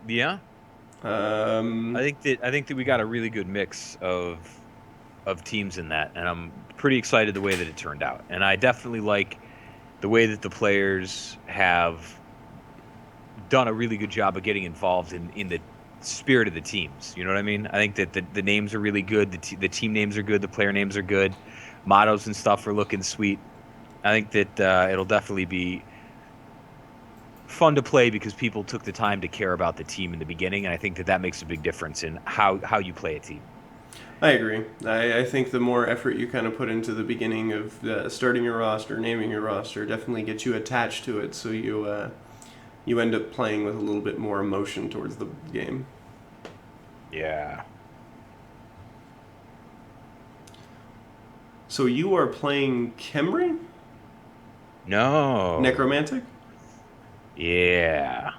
Yeah. I think that we got a really good mix of teams in that, and I'm pretty excited the way that it turned out. And I definitely like the way that the players have done a really good job of getting involved in the spirit of the teams. You know what I mean? I think that the names are really good. The team names are good. The player names are good. Mottos and stuff are looking sweet. I think that it'll definitely be fun to play because people took the time to care about the team in the beginning, and I think that makes a big difference in how you play a team.
I agree. I think the more effort you kind of put into the beginning of starting your roster, naming your roster, definitely gets you attached to it, so you end up playing with a little bit more emotion towards the game.
Yeah.
So you are playing Khemri?
No.
Necromantic?
Yeah.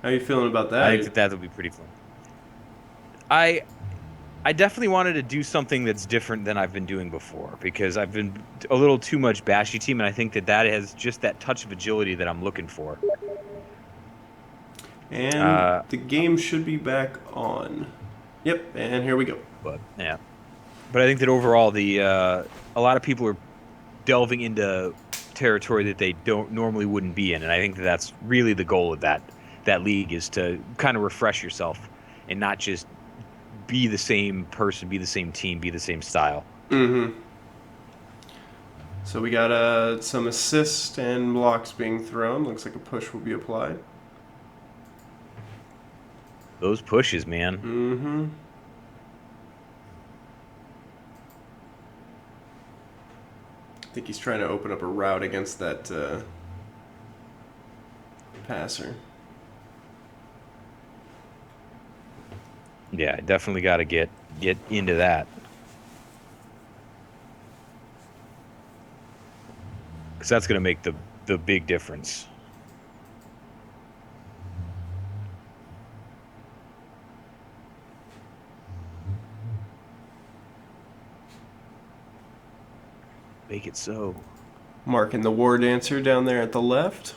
How are you feeling about that?
I think that would be pretty fun. I definitely wanted to do something that's different than I've been doing before because I've been a little too much bashy team, and I think that that has just that touch of agility that I'm looking for.
And
Uh,
the game should be back on. Yep, and here we go.
but yeah, but I think that overall, the a lot of people are delving into territory that they don't normally wouldn't be in, and I think that that's really the goal of that league is to kind of refresh yourself and not just be the same person, be the same team, be the same style.
Mm-hmm. So we got some assist and blocks being thrown. Looks like a push will be applied.
Those pushes, man.
Mm-hmm. I think he's trying to open up a route against that passer.
Yeah, definitely got to get into that. Because that's going to make the big difference. Make it so.
Marking the war dancer down there at the left.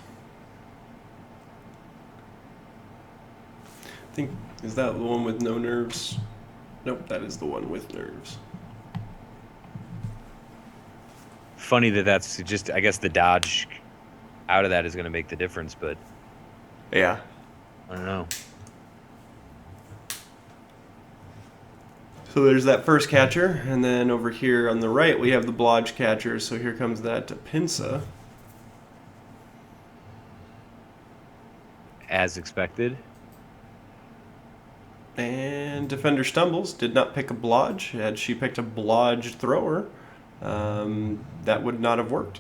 I think, is that the one with no nerves? Nope, that is the one with nerves.
Funny that that's just, I guess the dodge out of that is going to make the difference, but
Yeah.
I don't know.
So there's that first catcher, and then over here on the right we have the blodge catcher. So here comes that pinça.
As expected.
And defender stumbles, did not pick a blodge. Had she picked a blodge thrower, that would not have worked.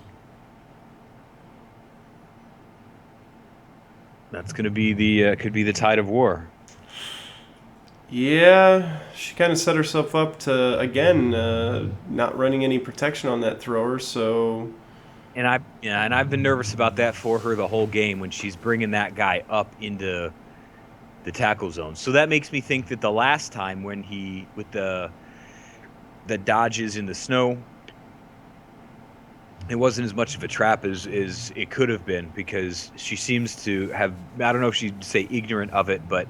That's going to be the could be the tide of war.
Yeah, she kind of set herself up to, again, not running any protection on that thrower, so...
And I've been nervous about that for her the whole game when she's bringing that guy up into the tackle zone. So that makes me think that the last time when he with the dodges in the snow, it wasn't as much of a trap as it could have been because she seems to have, I don't know if she'd say ignorant of it, but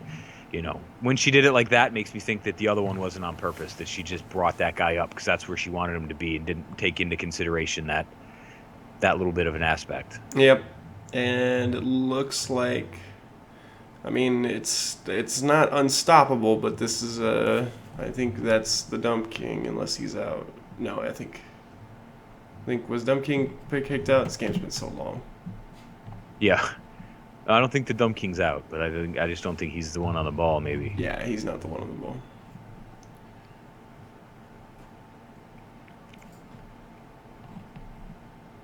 when she did it like that, it makes me think that the other one wasn't on purpose, that she just brought that guy up because that's where she wanted him to be and didn't take into consideration that little bit of an aspect.
Yep. And it looks like, I mean, it's not unstoppable, but this is I think that's the Dump King unless he's out. No, I think was Dump King kicked out? This game's been so long.
Yeah. I don't think the Dumb King's out, but I just don't think he's the one on the ball, maybe.
Yeah, he's not the one on the ball.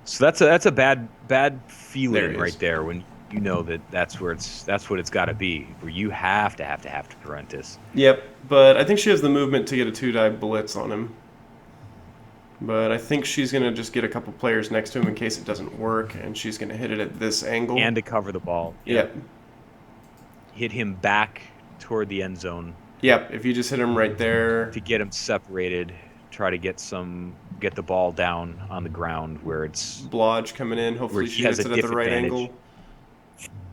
So that's a bad feeling right there when you know that that's what it's got to be, where you have to Parentis.
Yep, but I think she has the movement to get a two-die blitz on him. But I think she's going to just get a couple players next to him in case it doesn't work, and she's going to hit it at this angle.
And to cover the ball.
Yep.
Hit him back toward the end zone.
Yep, if you just hit him right there.
To get him separated, try to get the ball down on the ground where it's...
Blodge coming in, hopefully she hits it at the right
advantage.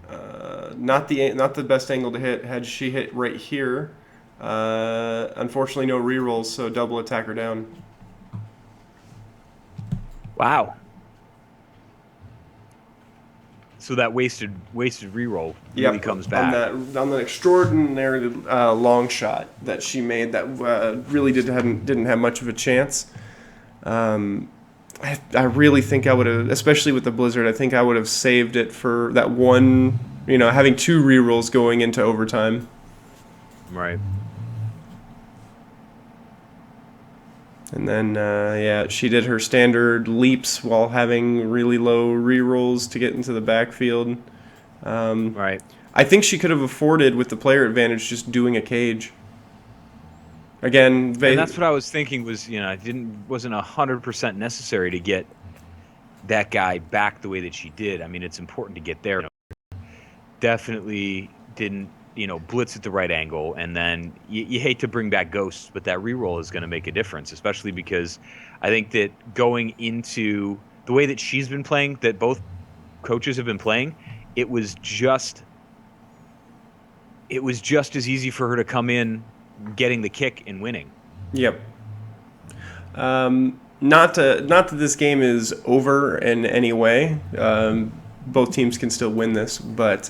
Angle. Not the best angle to hit. Had she hit right here, unfortunately no rerolls, so double attacker down.
Wow. So that wasted reroll really comes back.
On the extraordinary long shot that she made that really didn't have much of a chance. I really think I would have, especially with the blizzard, I think I would have saved it for that one, having two rerolls going into overtime.
Right.
And then, she did her standard leaps while having really low rerolls to get into the backfield.
Right.
I think she could have afforded, with the player advantage, just doing a cage. Again,
and that's what I was thinking was, wasn't 100% necessary to get that guy back the way that she did. I mean, it's important to get there. Definitely didn't blitz at the right angle, and then you hate to bring back ghosts, but that reroll is going to make a difference, especially because I think that going into the way that she's been playing, that both coaches have been playing, it was just as easy for her to come in getting the kick and winning.
Yep. Not that this game is over in any way. Both teams can still win this, but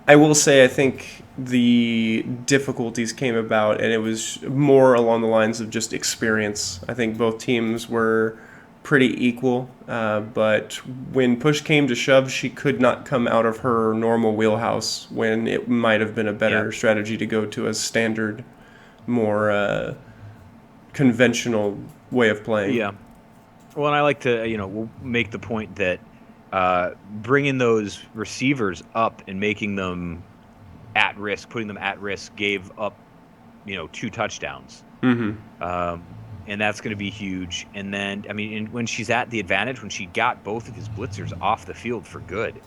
I will say I think the difficulties came about, and it was more along the lines of just experience. I think both teams were pretty equal, but when push came to shove, she could not come out of her normal wheelhouse when it might have been a better strategy to go to a standard, more conventional way of playing.
Yeah. Well, and I like to, we'll make the point that bringing those receivers up and making them at risk, putting them at risk, gave up, 2 touchdowns.
Mm-hmm.
And that's going to be huge. And then, when she's at the advantage, when she got both of his blitzers off the field for good.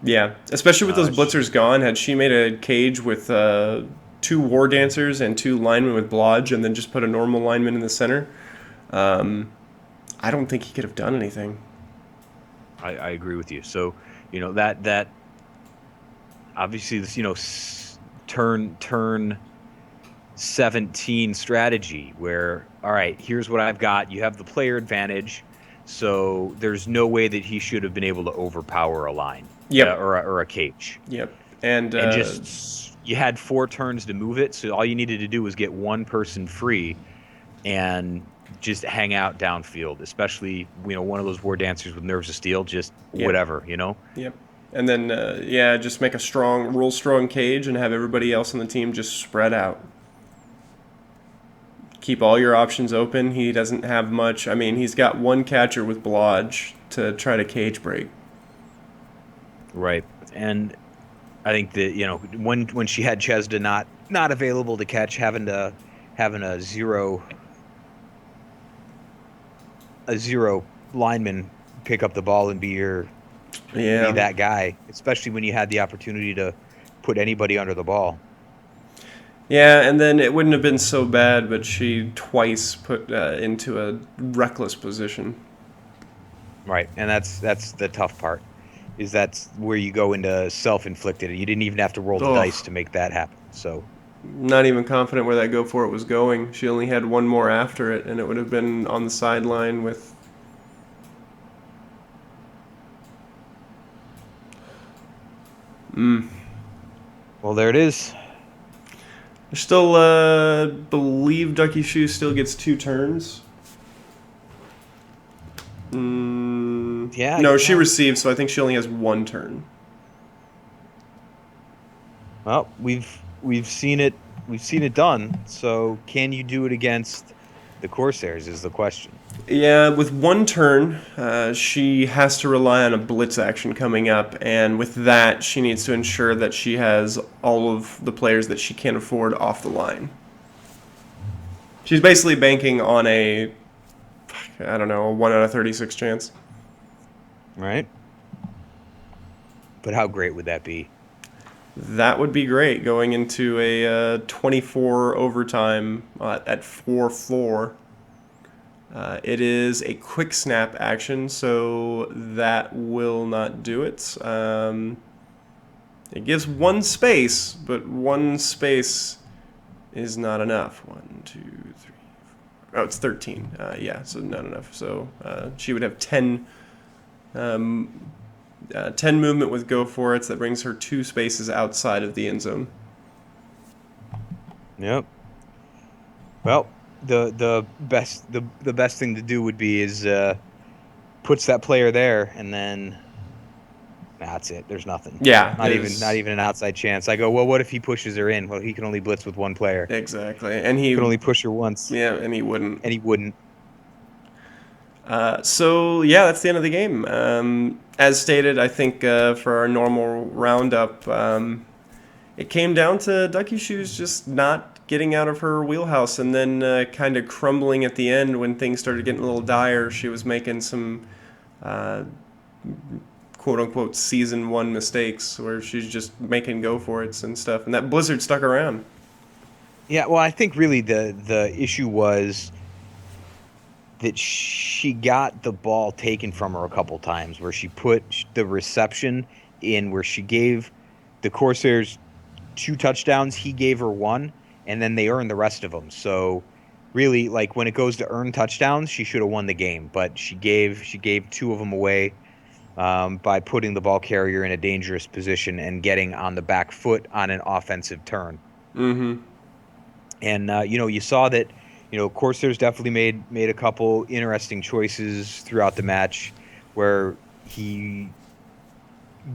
Yeah, especially with those blitzers gone. Had she made a cage with 2 war dancers and 2 linemen with blodge, and then just put a normal lineman in the center, I don't think he could have done anything.
I agree with you. So, that obviously this, turn 17 strategy where, all right, here's what I've got. You have the player advantage, so there's no way that he should have been able to overpower a line, or a cage.
Yep, and
just you had 4 turns to move it, so all you needed to do was get one person free, and just hang out downfield, especially one of those war dancers with nerves of steel, just whatever.
Yep. And then just make a real strong cage, and have everybody else on the team just spread out. Keep all your options open. He doesn't have much. He's got 1 catcher with blodge to try to cage break.
Right. And I think that, when she had Chesda not available to catch, having a zero lineman pick up the ball and be that guy, especially when you had the opportunity to put anybody under the ball.
Yeah, and then it wouldn't have been so bad, but she twice put into a reckless position.
Right, and that's the tough part, is that's where you go into self-inflicted. You didn't even have to roll the dice to make that happen. So,
not even confident where that go for it was going. She only had 1 more after it, and it would have been on the sideline with...
Well, there it is.
I still believe Ducky Shoe still gets 2 turns.
Yeah.
No, she receives, so I think she only has 1 turn.
Well, we've seen it. We've seen it done. So, can you do it against the Coarse Heirs is the question.
Yeah, with 1 turn, she has to rely on a blitz action coming up, and with that, she needs to ensure that she has all of the players that she can afford off the line. She's basically banking on a 1 out of 36 chance.
Right. But how great would that be?
That would be great, going into a 24 overtime at 4-4. It is a quick snap action, so that will not do it. It gives 1 space, but 1 space is not enough. 1, 2, 3, 4. Oh, it's 13. So not enough. So she would have 10 movement with go for it. That brings her 2 spaces outside of the end zone.
Yep. Well, the best thing to do would be is puts that player there, and then that's it. There's nothing.
Yeah.
Not even an outside chance. I go, well, what if he pushes her in? Well, he can only blitz with 1 player.
Exactly, and he
can only push her once.
Yeah, and he wouldn't. So that's the end of the game. As stated, I think for our normal roundup, it came down to Ducky Shoes just not getting out of her wheelhouse, and then kind of crumbling at the end when things started getting a little dire. She was making some quote unquote season one mistakes where she's just making go for it and stuff. And that Blizzard stuck around.
Yeah, well, I think really the issue was that she got the ball taken from her a couple times where she put the reception in where she gave the Corsairs two touchdowns, he gave her one, and then they earned the rest of them. So really, like when it goes to earn touchdowns, she should have won the game, but she gave two of them away by putting the ball carrier in a dangerous position and getting on the back foot on an offensive turn.
Mm-hmm.
And you saw that, Corsairs definitely made a couple interesting choices throughout the match where he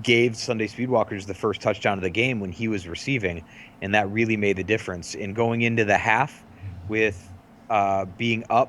gave Sunday Speedwalkers the first touchdown of the game when he was receiving, and that really made the difference. In going into the half with being up